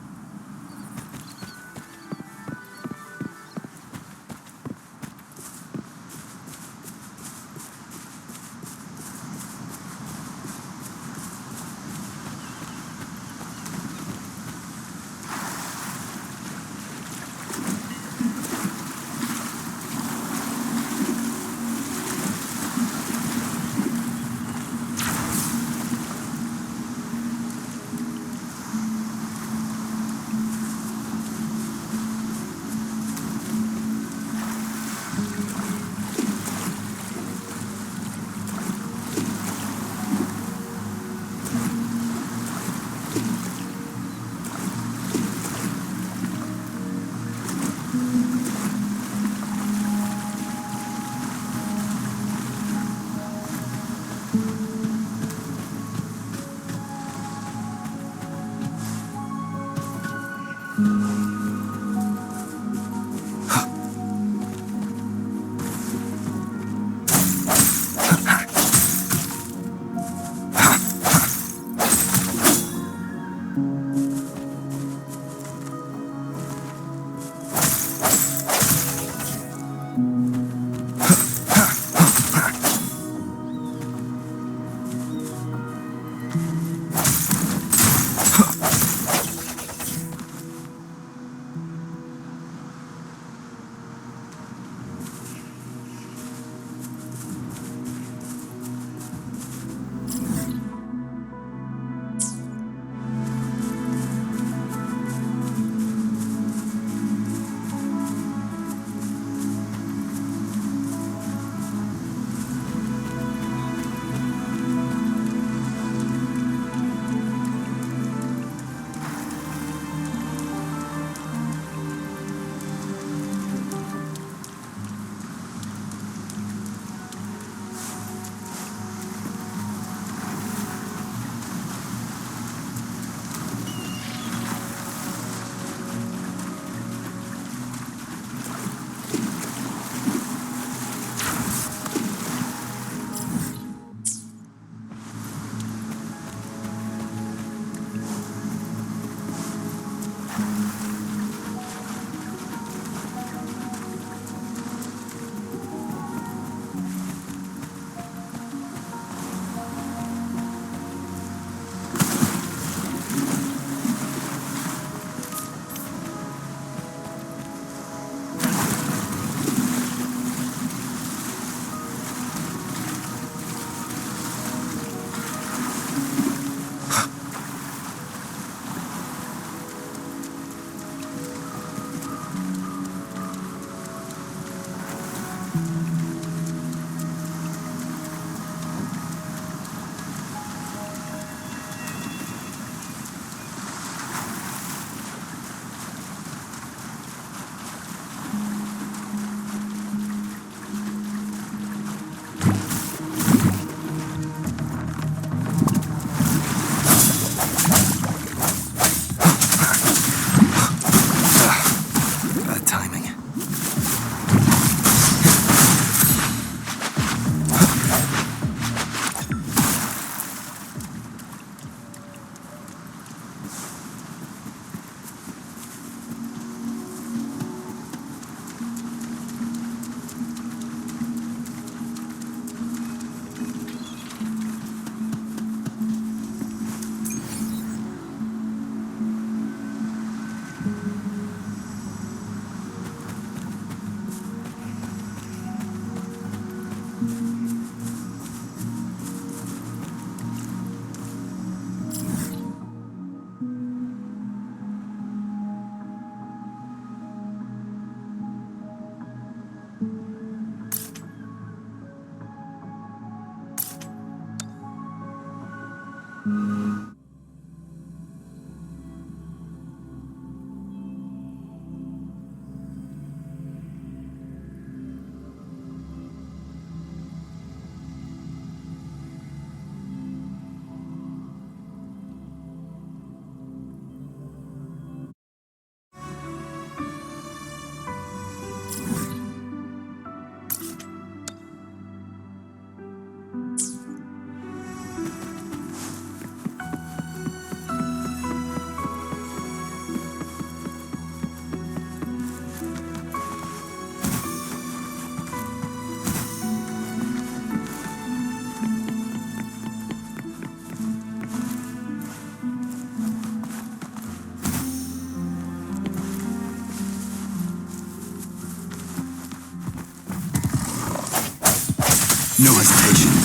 No hesitation.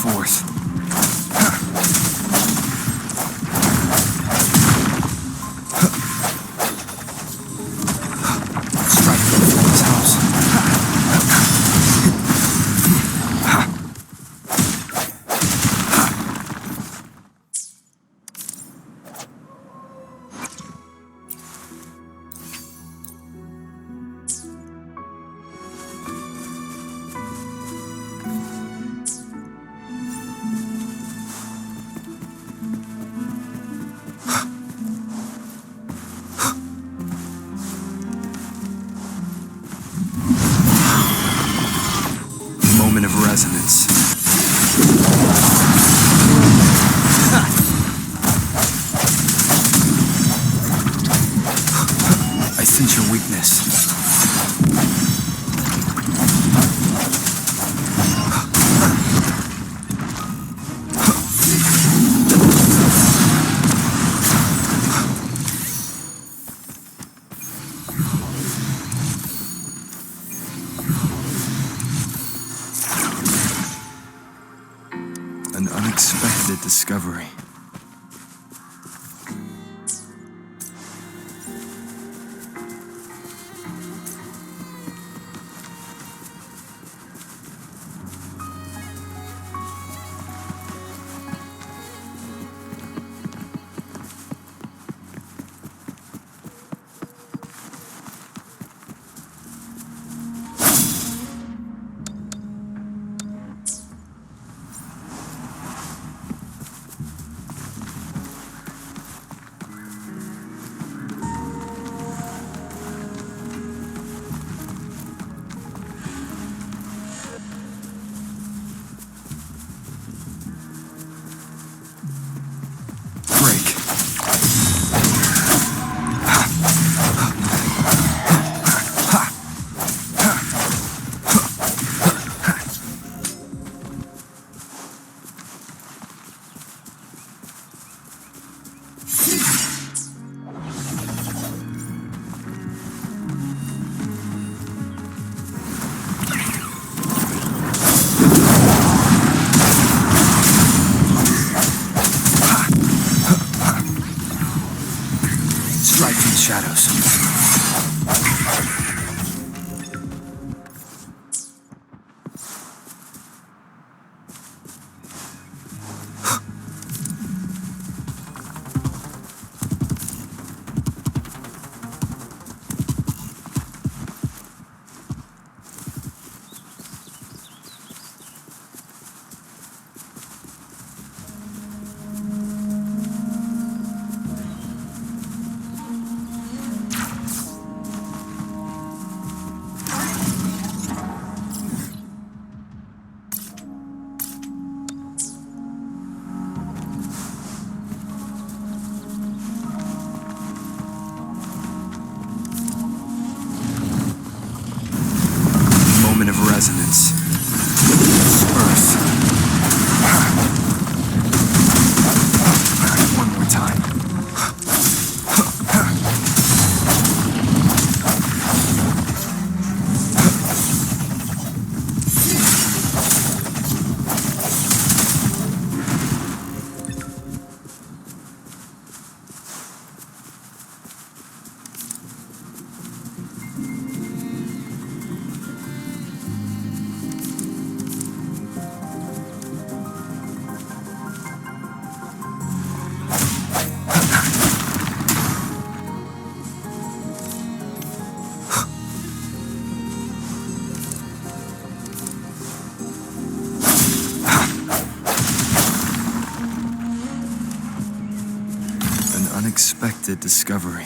forth. Strike from his house. Moment of resonance. I sense your weakness. An unexpected discovery. Strike from the shadows. Moment of resonance. Earth. One more time. Unexpected discovery.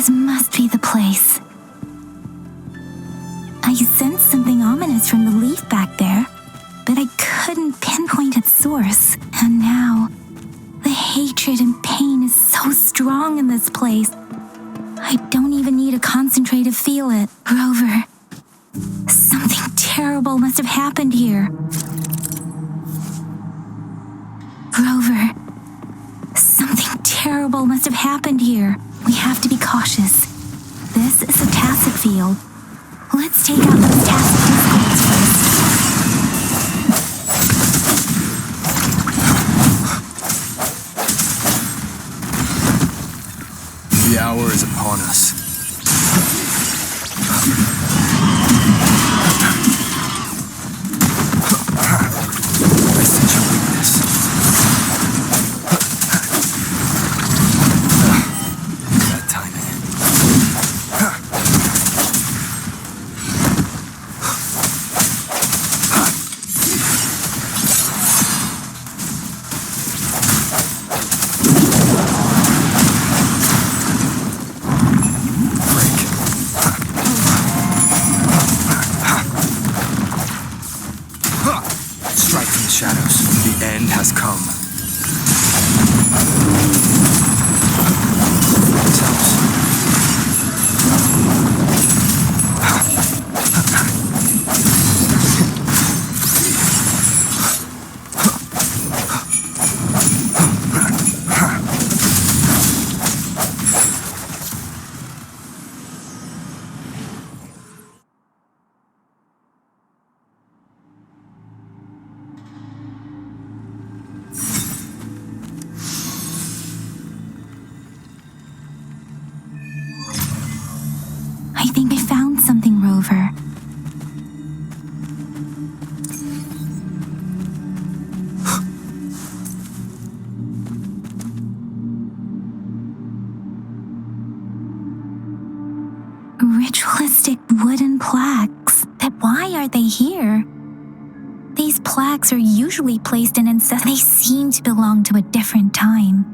This must be the place. I sensed something ominous from the leaf back there, but I couldn't pinpoint its source. And now, the hatred and pain is so strong in this place. I don't even need to concentrate to feel it. Rover, something terrible must have happened here. Rover, something terrible must have happened here. We have to be cautious. This is a tacit field. Let's take out those tacit discords first. The hour is upon us. I sense your weakness. Bad timing. Strike from the shadows. The end has come. This helps. I think I found something, Rover. Ritualistic wooden plaques. But why are they here? These plaques are usually placed in ancestors. They seem to belong to a different time.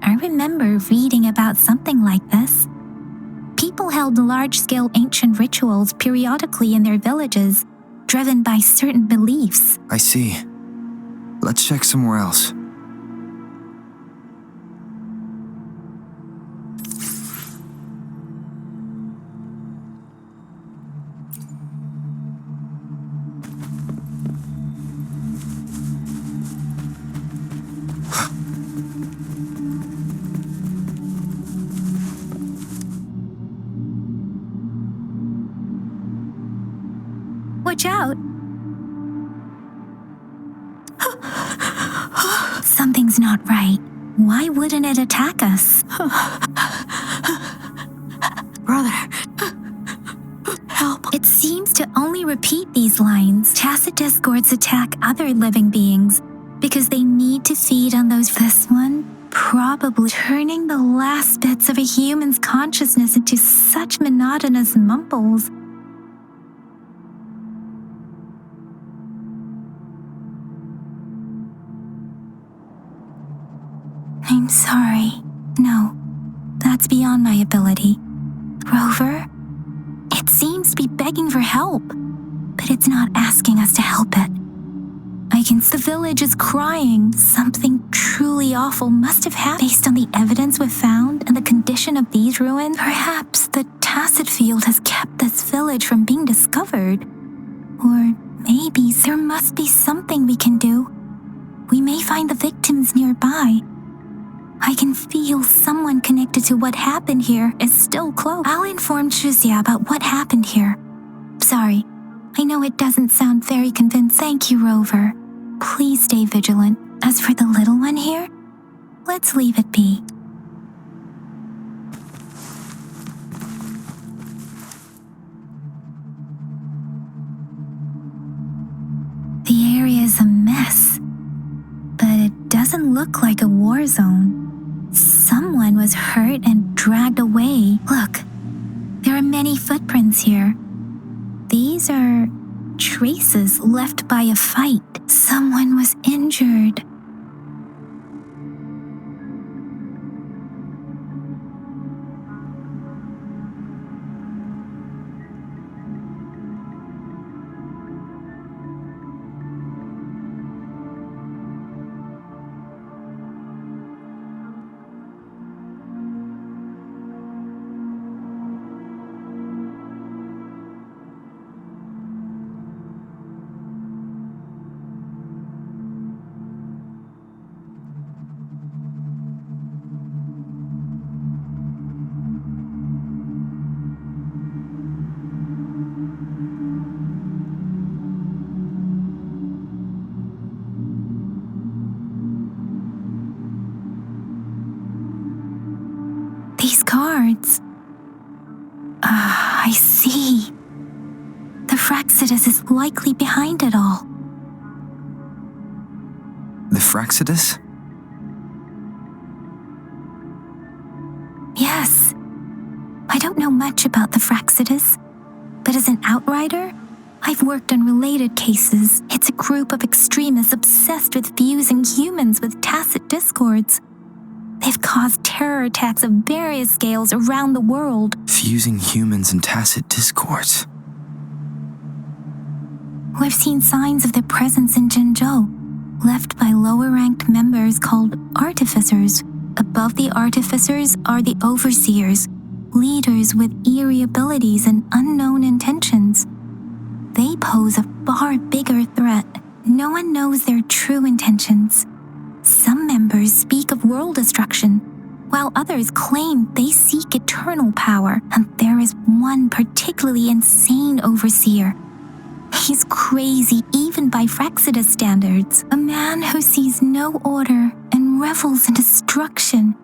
I remember reading about something like this. People held large-scale ancient rituals periodically in their villages, driven by certain beliefs. I see. Let's check somewhere else. Watch out! Something's not right. Why wouldn't it attack us? Brother, help. It seems to only repeat these lines. Tacit discords attack other living beings because they need to feed on those. This one probably turning the last bits of a human's consciousness into such monotonous mumbles. I'm sorry. No, that's beyond my ability. Rover, it seems to be begging for help, but it's not asking us to help it. I can see the village is crying. Something truly awful must have happened. Based on the evidence we've found and the condition of these ruins, perhaps the tacit field has kept this village from being discovered. Or maybe there must be something we can do. We may find the victims nearby. I can feel someone connected to what happened here is still close. I'll inform Shuzia about what happened here. Sorry, I know it doesn't sound very convincing. Thank you, Rover. Please stay vigilant. As for the little one here, let's leave it be. The area is a mess, but it doesn't look like a war zone. Someone was hurt and dragged away. Look, there are many footprints here. These are traces left by a fight. Someone was injured. cards. I see. The Fraxidus is likely behind it all. The Fraxidus? Yes. I don't know much about the Fraxidus, but as an outrider, I've worked on related cases. It's a group of extremists obsessed with fusing humans with tacit discords. They've caused terror attacks of various scales around the world. Fusing humans and tacit discords. We've seen signs of their presence in Zhengzhou, left by lower-ranked members called artificers. Above the artificers are the overseers, leaders with eerie abilities and unknown intentions. They pose a far bigger threat. No one knows their true intentions. Some members speak of world destruction, while others claim they seek eternal power, and there is one particularly insane overseer. He's crazy even by Fraxidus standards, a man who sees no order and revels in destruction.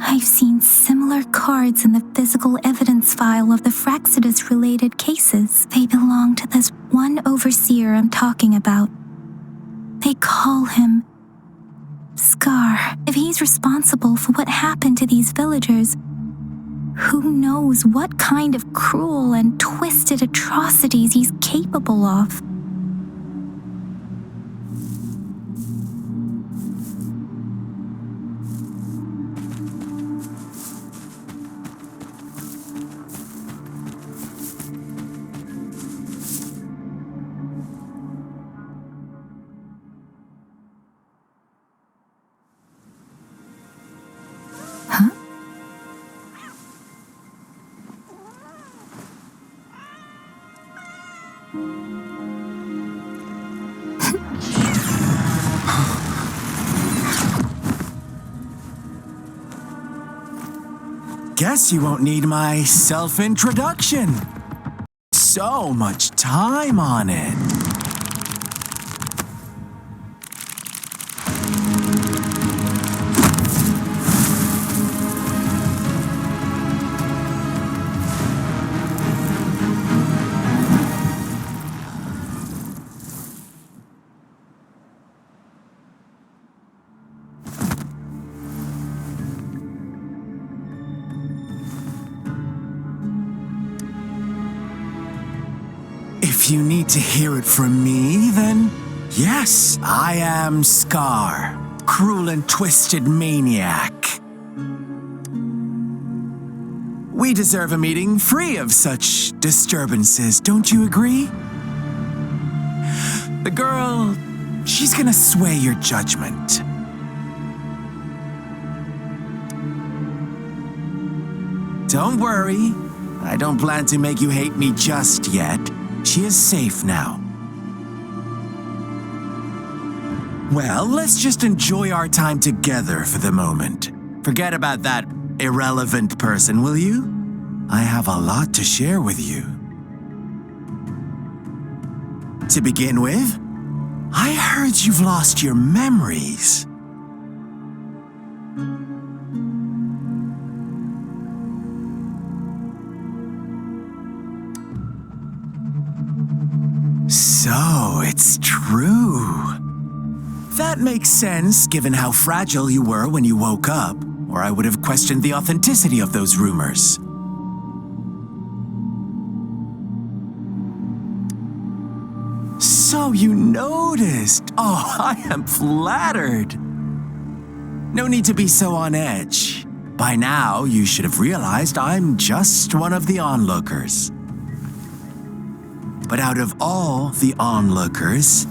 I've seen similar cards in the physical evidence file of the Fraxidus-related cases. They belong to this one overseer I'm talking about. They call him Scar. If he's responsible for what happened to these villagers, who knows what kind of cruel and twisted atrocities he's capable of? Guess you won't need my self-introduction. So much time on it. If you need to hear it from me, then yes, I am Scar, cruel and twisted maniac. We deserve a meeting free of such disturbances, don't you agree? The girl, she's gonna sway your judgment. Don't worry, I don't plan to make you hate me just yet. She is safe now. Well, let's just enjoy our time together for the moment. Forget about that irrelevant person, will you? I have a lot to share with you. To begin with, I heard you've lost your memories. So, it's true. That makes sense, given how fragile you were when you woke up, or I would have questioned the authenticity of those rumors. So you noticed. Oh, I am flattered. No need to be so on edge. By now, you should have realized I'm just one of the onlookers. But out of all the onlookers,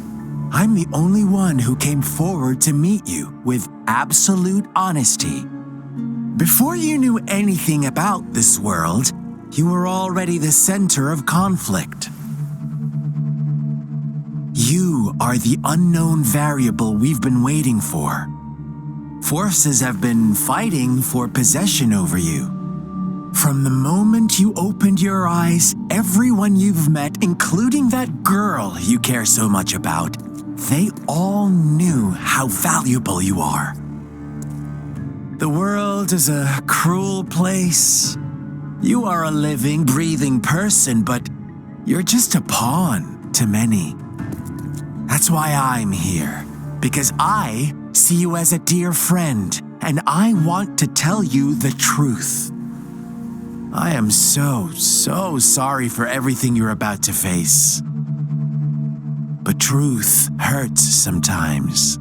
I'm the only one who came forward to meet you with absolute honesty. Before you knew anything about this world, you were already the center of conflict. You are the unknown variable we've been waiting for. Forces have been fighting for possession over you. From the moment you opened your eyes, everyone you've met, including that girl you care so much about, they all knew how valuable you are. The world is a cruel place. You are a living, breathing person, but you're just a pawn to many. That's why I'm here, because I see you as a dear friend, and I want to tell you the truth. I am so sorry for everything you're about to face. But truth hurts sometimes.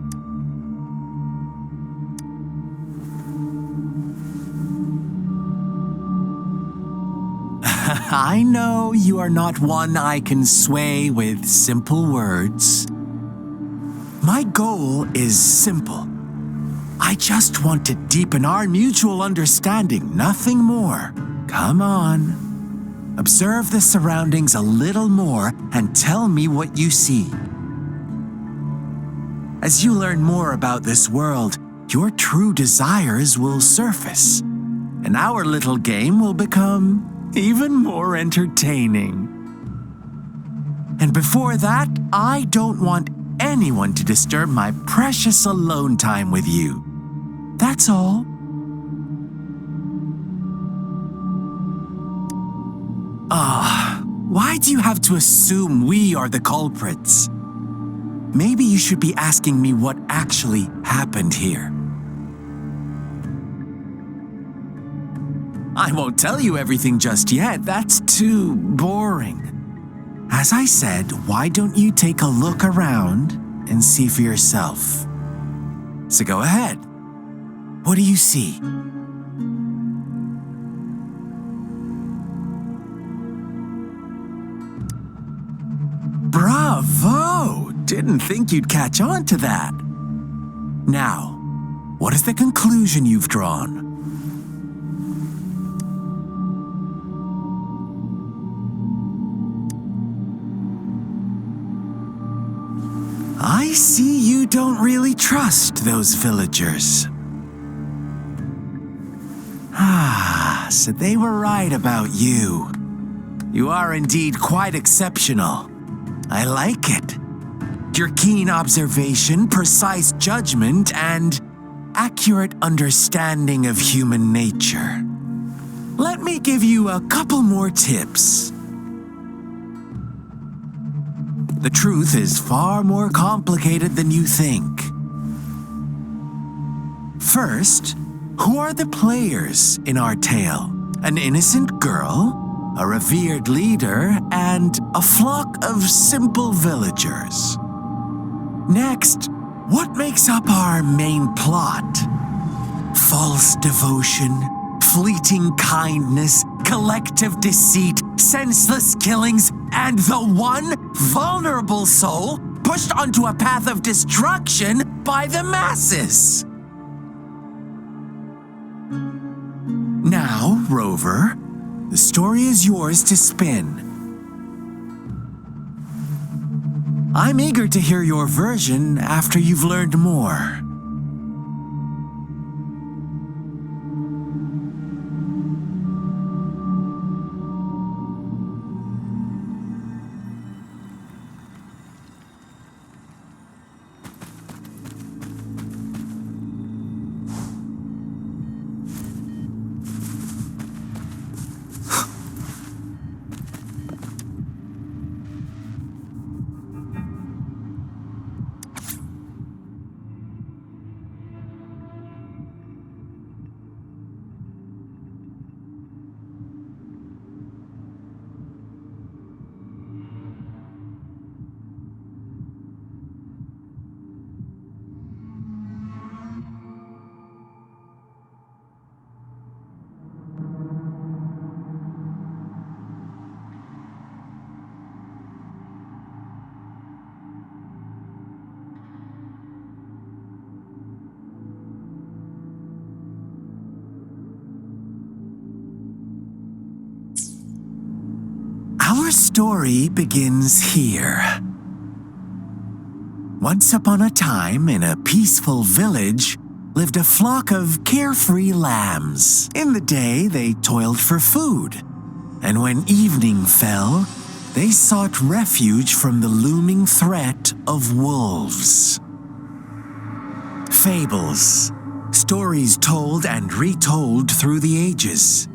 I know you are not one I can sway with simple words. My goal is simple. I just want to deepen our mutual understanding, nothing more. Come on. Observe the surroundings a little more and tell me what you see. As you learn more about this world, your true desires will surface, and our little game will become even more entertaining. And before that, I don't want anyone to disturb my precious alone time with you. That's all. Why do you have to assume we are the culprits? Maybe you should be asking me what actually happened here. I won't tell you everything just yet. That's too boring. As I said, why don't you take a look around and see for yourself? So go ahead. What do you see? Bravo! Didn't think you'd catch on to that. Now, what is the conclusion you've drawn? I see you don't really trust those villagers. So they were right about you. You are indeed quite exceptional. I like it. Your keen observation, precise judgment, and accurate understanding of human nature. Let me give you a couple more tips. The truth is far more complicated than you think. First, who are the players in our tale? An innocent girl, a revered leader, and a flock of simple villagers. Next, what makes up our main plot? False devotion, fleeting kindness, collective deceit, senseless killings, and the one vulnerable soul pushed onto a path of destruction by the masses. Now, Rover, the story is yours to spin. I'm eager to hear your version after you've learned more. Our story begins here. Once upon a time, in a peaceful village, lived a flock of carefree lambs. In the day, they toiled for food, and when evening fell, they sought refuge from the looming threat of wolves. Fables, Stories told and retold through the ages.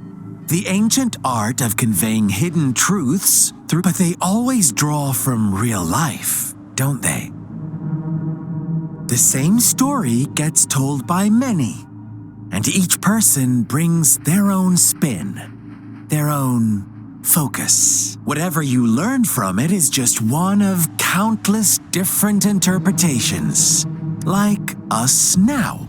The ancient art of conveying hidden truths through, but they always draw from real life, don't they? The same story gets told by many, and each person brings their own spin, their own focus. Whatever you learn from it is just one of countless different interpretations, like us now,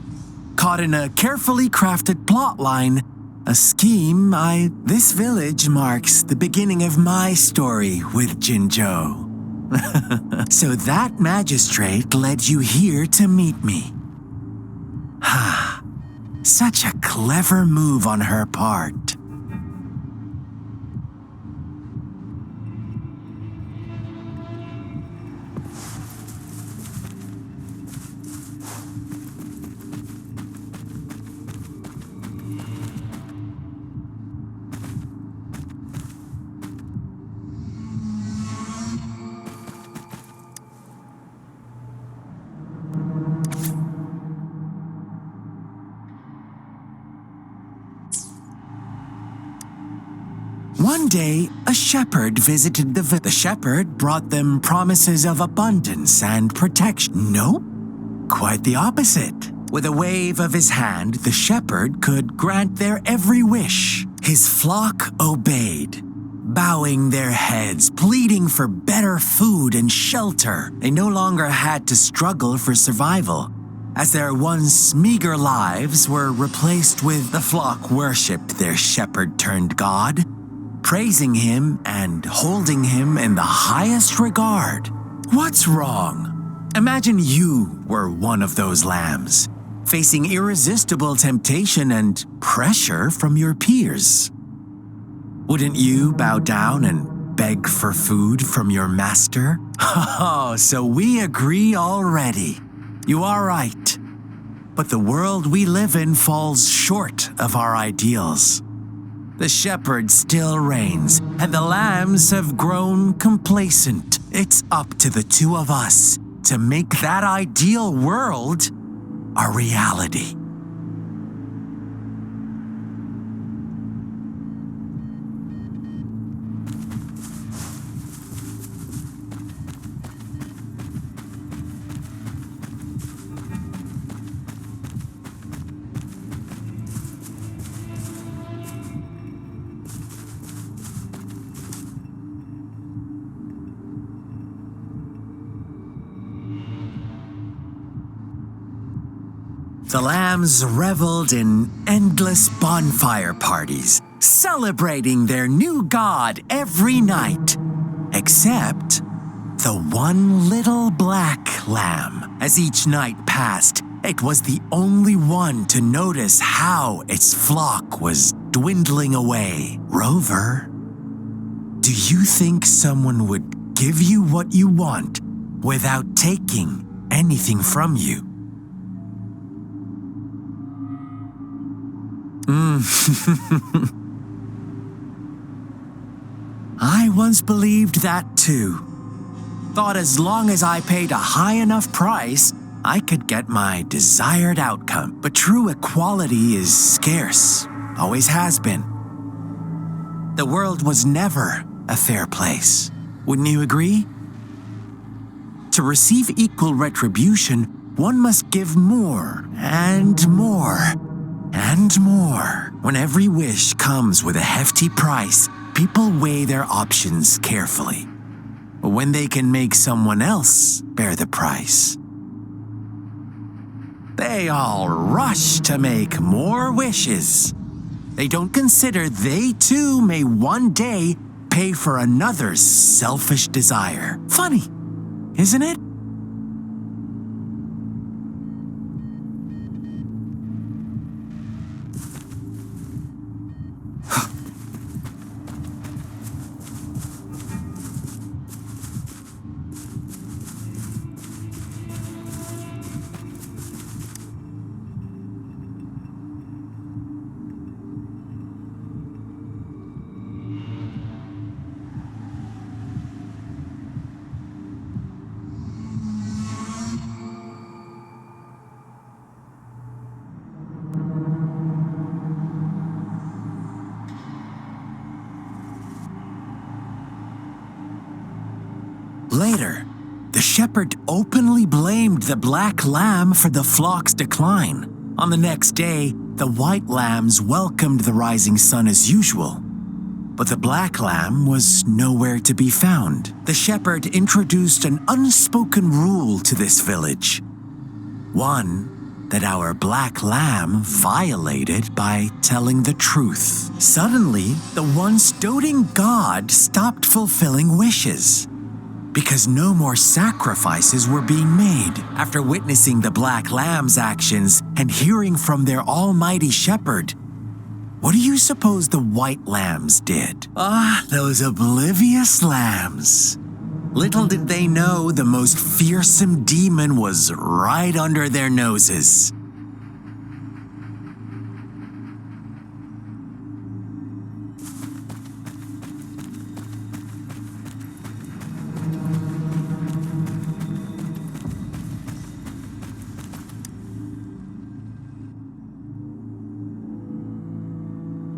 caught in a carefully crafted plotline, a scheme. This village marks the beginning of my story with Jinzhou. So that magistrate led you here to meet me. Such a clever move on her part. One day, a shepherd visited the village. The shepherd brought them promises of abundance and protection. No, quite the opposite. With a wave of his hand, the shepherd could grant their every wish. His flock obeyed, bowing their heads, pleading for better food and shelter. They no longer had to struggle for survival, as their once meager lives were replaced with the flock worshipped their shepherd-turned-god, praising him and holding him in the highest regard. What's wrong? Imagine you were one of those lambs, facing irresistible temptation and pressure from your peers. Wouldn't you bow down and beg for food from your master? Oh, so we agree already. You are right. But the world we live in falls short of our ideals. The shepherd still reigns, and the lambs have grown complacent. It's up to the two of us to make that ideal world a reality. The lambs reveled in endless bonfire parties, celebrating their new god every night, except the one little black lamb. As each night passed, it was the only one to notice how its flock was dwindling away. Rover, do you think someone would give you what you want without taking anything from you? I once believed that too. Thought as long as I paid a high enough price, I could get my desired outcome. But true equality is scarce, always has been. The world was never a fair place. Wouldn't you agree? To receive equal retribution, one must give more and more. And more. When every wish comes with a hefty price, people weigh their options carefully. When they can make someone else bear the price, they all rush to make more wishes. They don't consider they too may one day pay for another's selfish desire. Funny, isn't it? shepherd openly blamed the black lamb for the flock's decline. On the next day, the white lambs welcomed the rising sun as usual. But the black lamb was nowhere to be found. The shepherd introduced an unspoken rule to this village. One that our black lamb violated by telling the truth. Suddenly, the once doting god stopped fulfilling wishes because no more sacrifices were being made. After witnessing the black lamb's actions and hearing from their almighty shepherd, what do you suppose the white lambs did? Ah, those oblivious lambs. Little did they know the most fearsome demon was right under their noses.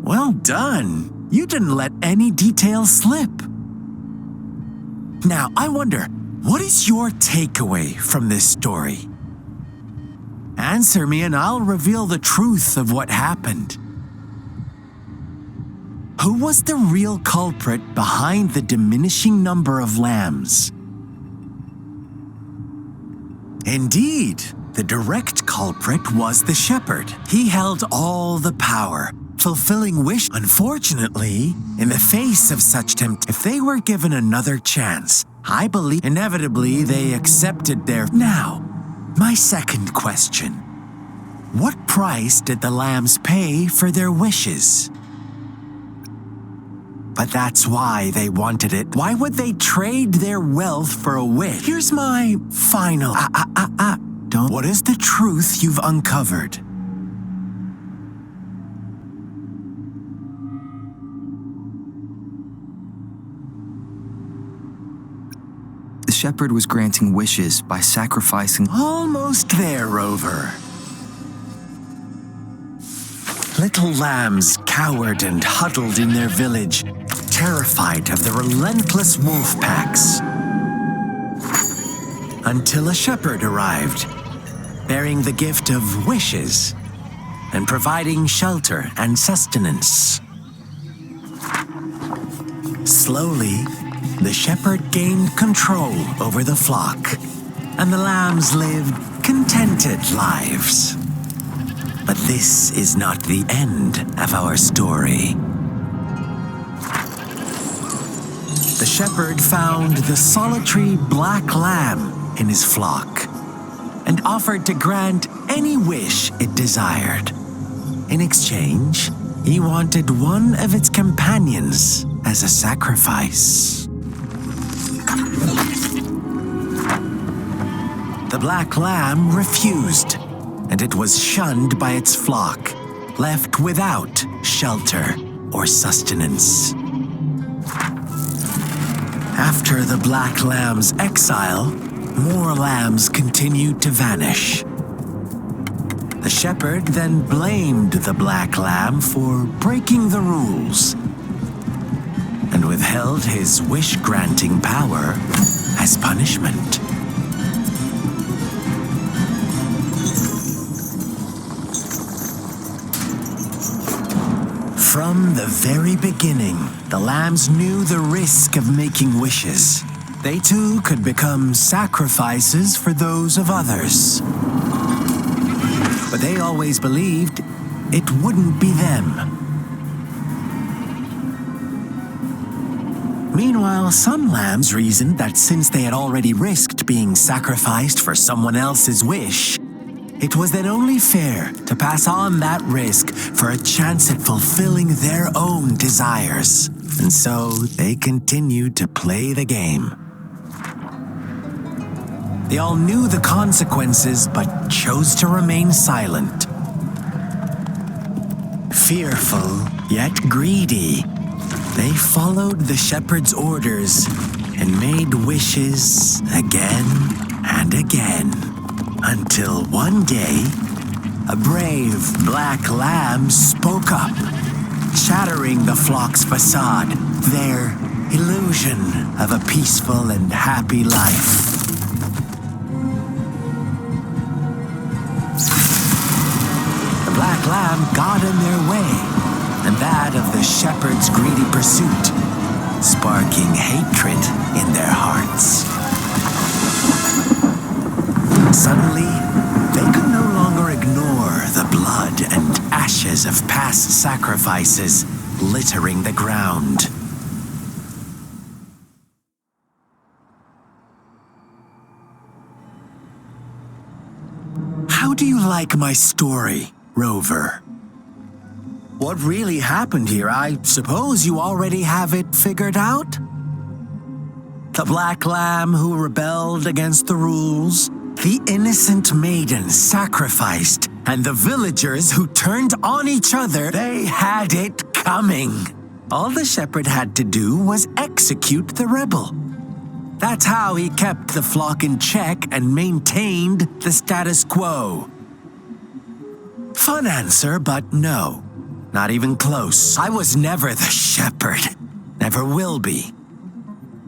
Well done. You didn't let any details slip. Now, I wonder, what is your takeaway from this story? Answer me and I'll reveal the truth of what happened. Who was the real culprit behind the diminishing number of lambs? Indeed, the direct culprit was the shepherd. He held all the power, fulfilling wish. Unfortunately, in the face of such temptation, if they were given another chance, I believe inevitably they accepted their... Now, my second question. What price did the lambs pay for their wishes? But that's why they wanted it. Why would they trade their wealth for a wish? Here's my final... Don't... What is the truth you've uncovered? The shepherd was granting wishes by sacrificing... Almost there, Rover. Little lambs cowered and huddled in their village, terrified of the relentless wolf packs. Until a shepherd arrived, bearing the gift of wishes and providing shelter and sustenance. Slowly, the shepherd gained control over the flock, and the lambs lived contented lives. But this is not the end of our story. The shepherd found the solitary black lamb in his flock and offered to grant any wish it desired. In exchange, he wanted one of its companions as a sacrifice. The black lamb refused, and it was shunned by its flock, left without shelter or sustenance. After the black lamb's exile, more lambs continued to vanish. The shepherd then blamed the black lamb for breaking the rules and withheld his wish-granting power as punishment. From the very beginning, the lambs knew the risk of making wishes. They too could become sacrifices for those of others. But they always believed it wouldn't be them. Meanwhile, some lambs reasoned that since they had already risked being sacrificed for someone else's wish, it was then only fair to pass on that risk for a chance at fulfilling their own desires. And so they continued to play the game. They all knew the consequences, but chose to remain silent. Fearful, yet greedy, they followed the shepherd's orders and made wishes again and again. Until one day, a brave black lamb spoke up, shattering the flock's facade, their illusion of a peaceful and happy life. lamb got in their way, and that of the shepherd's greedy pursuit, sparking hatred in their hearts. Suddenly, they could no longer ignore the blood and ashes of past sacrifices littering the ground. How do you like my story, Rover? What really happened here? I suppose you already have it figured out? The black lamb who rebelled against the rules, the innocent maiden sacrificed, and the villagers who turned on each other, they had it coming. All the shepherd had to do was execute the rebel. That's how he kept the flock in check and maintained the status quo. Fun answer, but no. Not even close. I was never the shepherd. Never will be.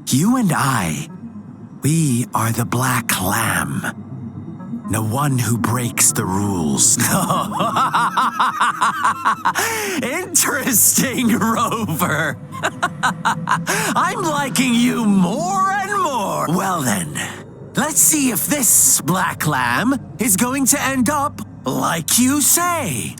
You and I, we are the black lamb. The one who breaks the rules. Interesting, Rover. I'm liking you more and more. Well then, let's see if this black lamb is going to end up like you say.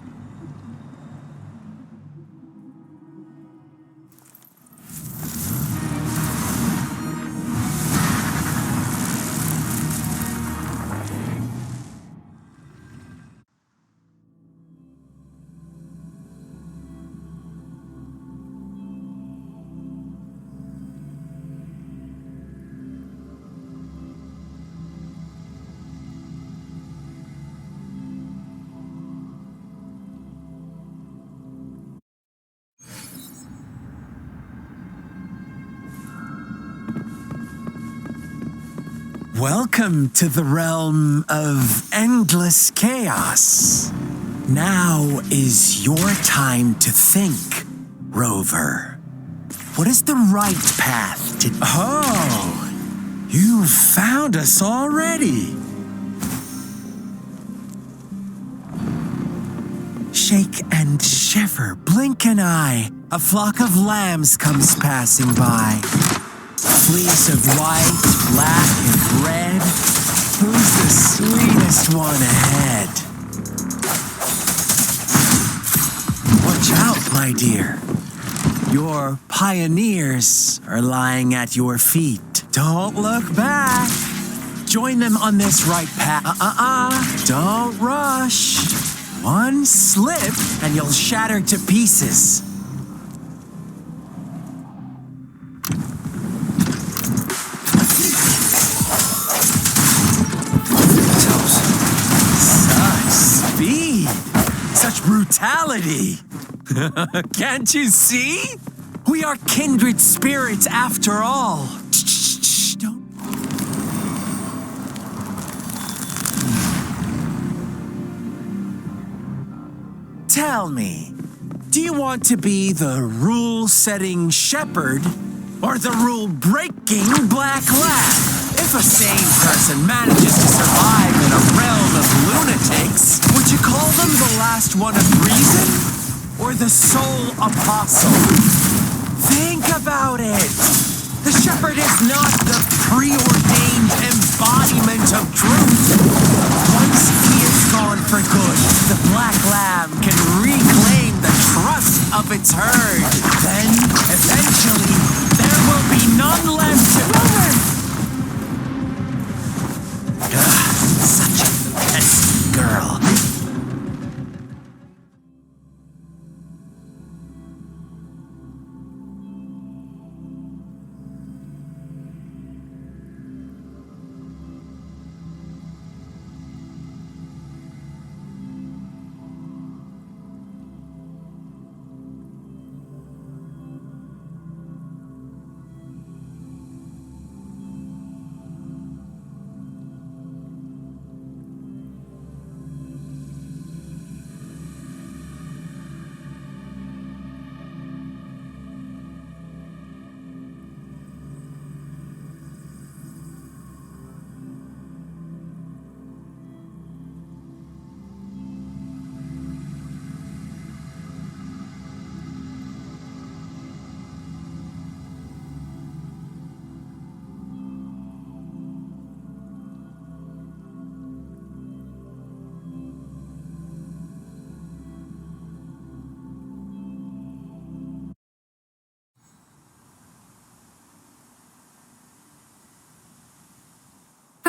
Welcome to the realm of endless chaos. Now is your time to think, Rover. What is the right path to... Oh, you found us already. Shake and shiver, blink an eye. A flock of lambs comes passing by. Fleece of white, black, and red. Who's the sweetest one ahead? Watch out, my dear. Your pioneers are lying at your feet. Don't look back. Join them on this right path. Don't rush. One slip and you'll shatter to pieces. Such brutality! Can't you see? We are kindred spirits after all. Shh, don't. Tell me, do you want to be the rule-setting shepherd or the rule-breaking black lamb? If a sane person manages to survive in a realm of lunatics, would you call them the last one of reason? Or the sole apostle? Think about it. The shepherd is not the preordained embodiment of truth. Once he is gone for good, the black lamb can reclaim the trust of its herd. Then, eventually, there will be none left to govern. Such a pesky girl.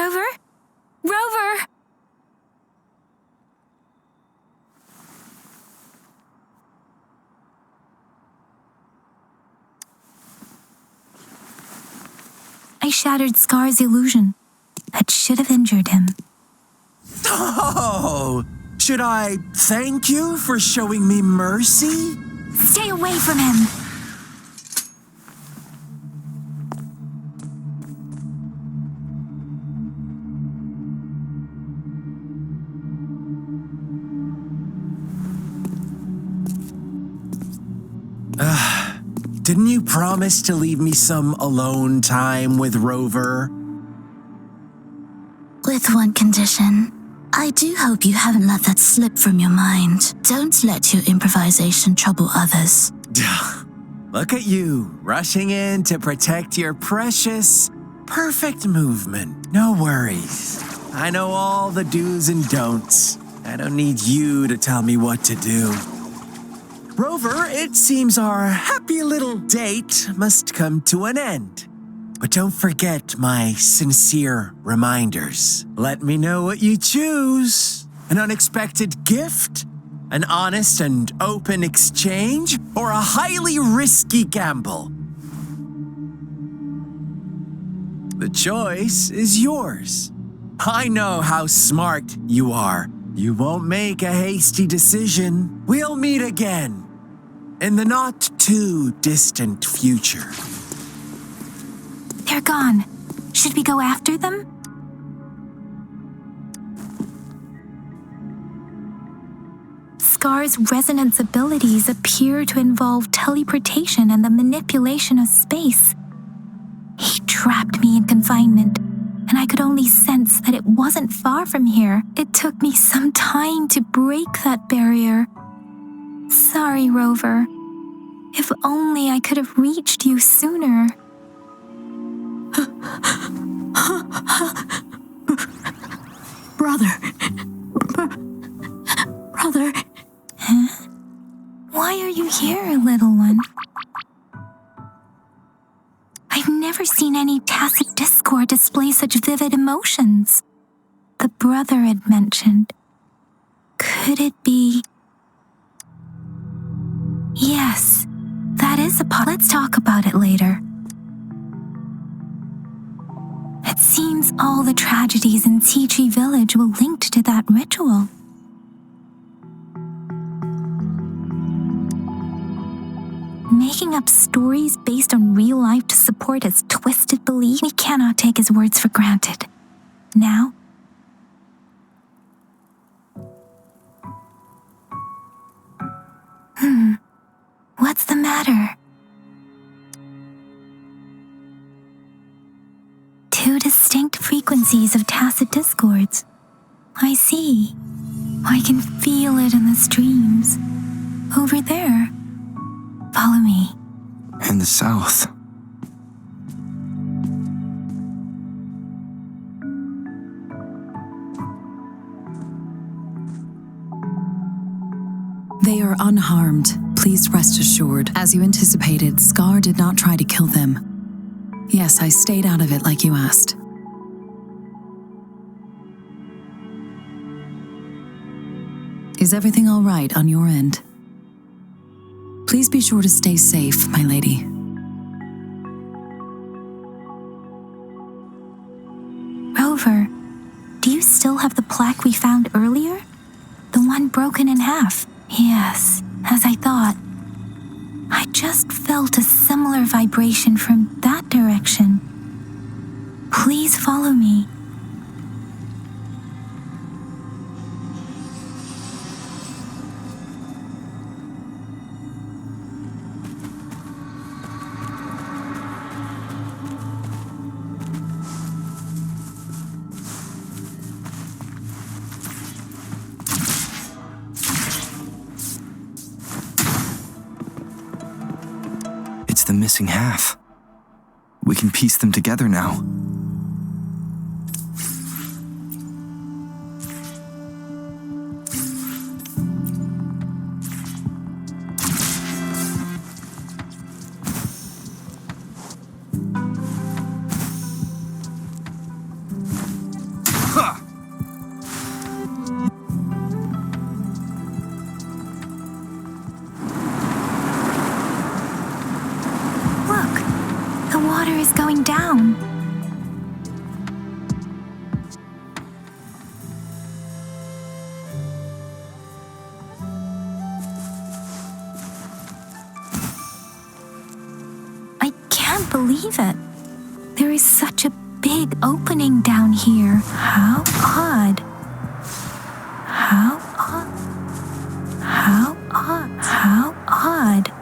Rover? Rover! I shattered Scar's illusion. That should have injured him. Oh! Should I thank you for showing me mercy? Stay away from him! Didn't you promise to leave me some alone time with Rover? With one condition. I do hope you haven't let that slip from your mind. Don't let your improvisation trouble others. Look at you, rushing in to protect your precious, perfect movement. No worries. I know all the do's and don'ts. I don't need you to tell me what to do. Rover, it seems our happy little date must come to an end. But don't forget my sincere reminders. Let me know what you choose. An unexpected gift? An honest and open exchange? Or a highly risky gamble? The choice is yours. I know how smart you are. You won't make a hasty decision. We'll meet again in the not-too-distant future. They're gone. Should we go after them? Scar's resonance abilities appear to involve teleportation and the manipulation of space. He trapped me in confinement, and I could only sense that it wasn't far from here. It took me some time to break that barrier. Sorry, Rover. If only I could have reached you sooner. Brother. Brother. Huh? Why are you here, little one? I've never seen any tacit discord display such vivid emotions. The brother had mentioned. Could it be... Yes, that is a Let's talk about it later. It seems all the tragedies in Tea Tree Village were linked to that ritual. Making up stories based on real life to support his twisted belief, we cannot take his words for granted. Now, what's the matter? Two distinct frequencies of tacit discords. I see. I can feel it in the streams. Over there. Follow me. In the south. They are unharmed. Please rest assured. As you anticipated, Scar did not try to kill them. Yes, I stayed out of it like you asked. Is everything all right on your end? Please be sure to stay safe, my lady. Rover, do you still have the plaque we found earlier? The one broken in half? Yes, as I thought. I just felt a similar vibration from that direction. Please follow me. The missing half. We can piece them together now. down. I can't believe it. There is such a big opening down here. How odd. How odd. How odd. How odd.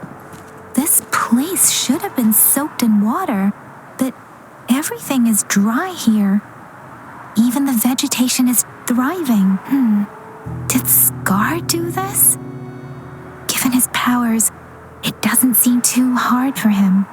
This place should have been soaked in water, but everything is dry here. Even the vegetation is thriving. Did Scar do this? Given his powers, it doesn't seem too hard for him.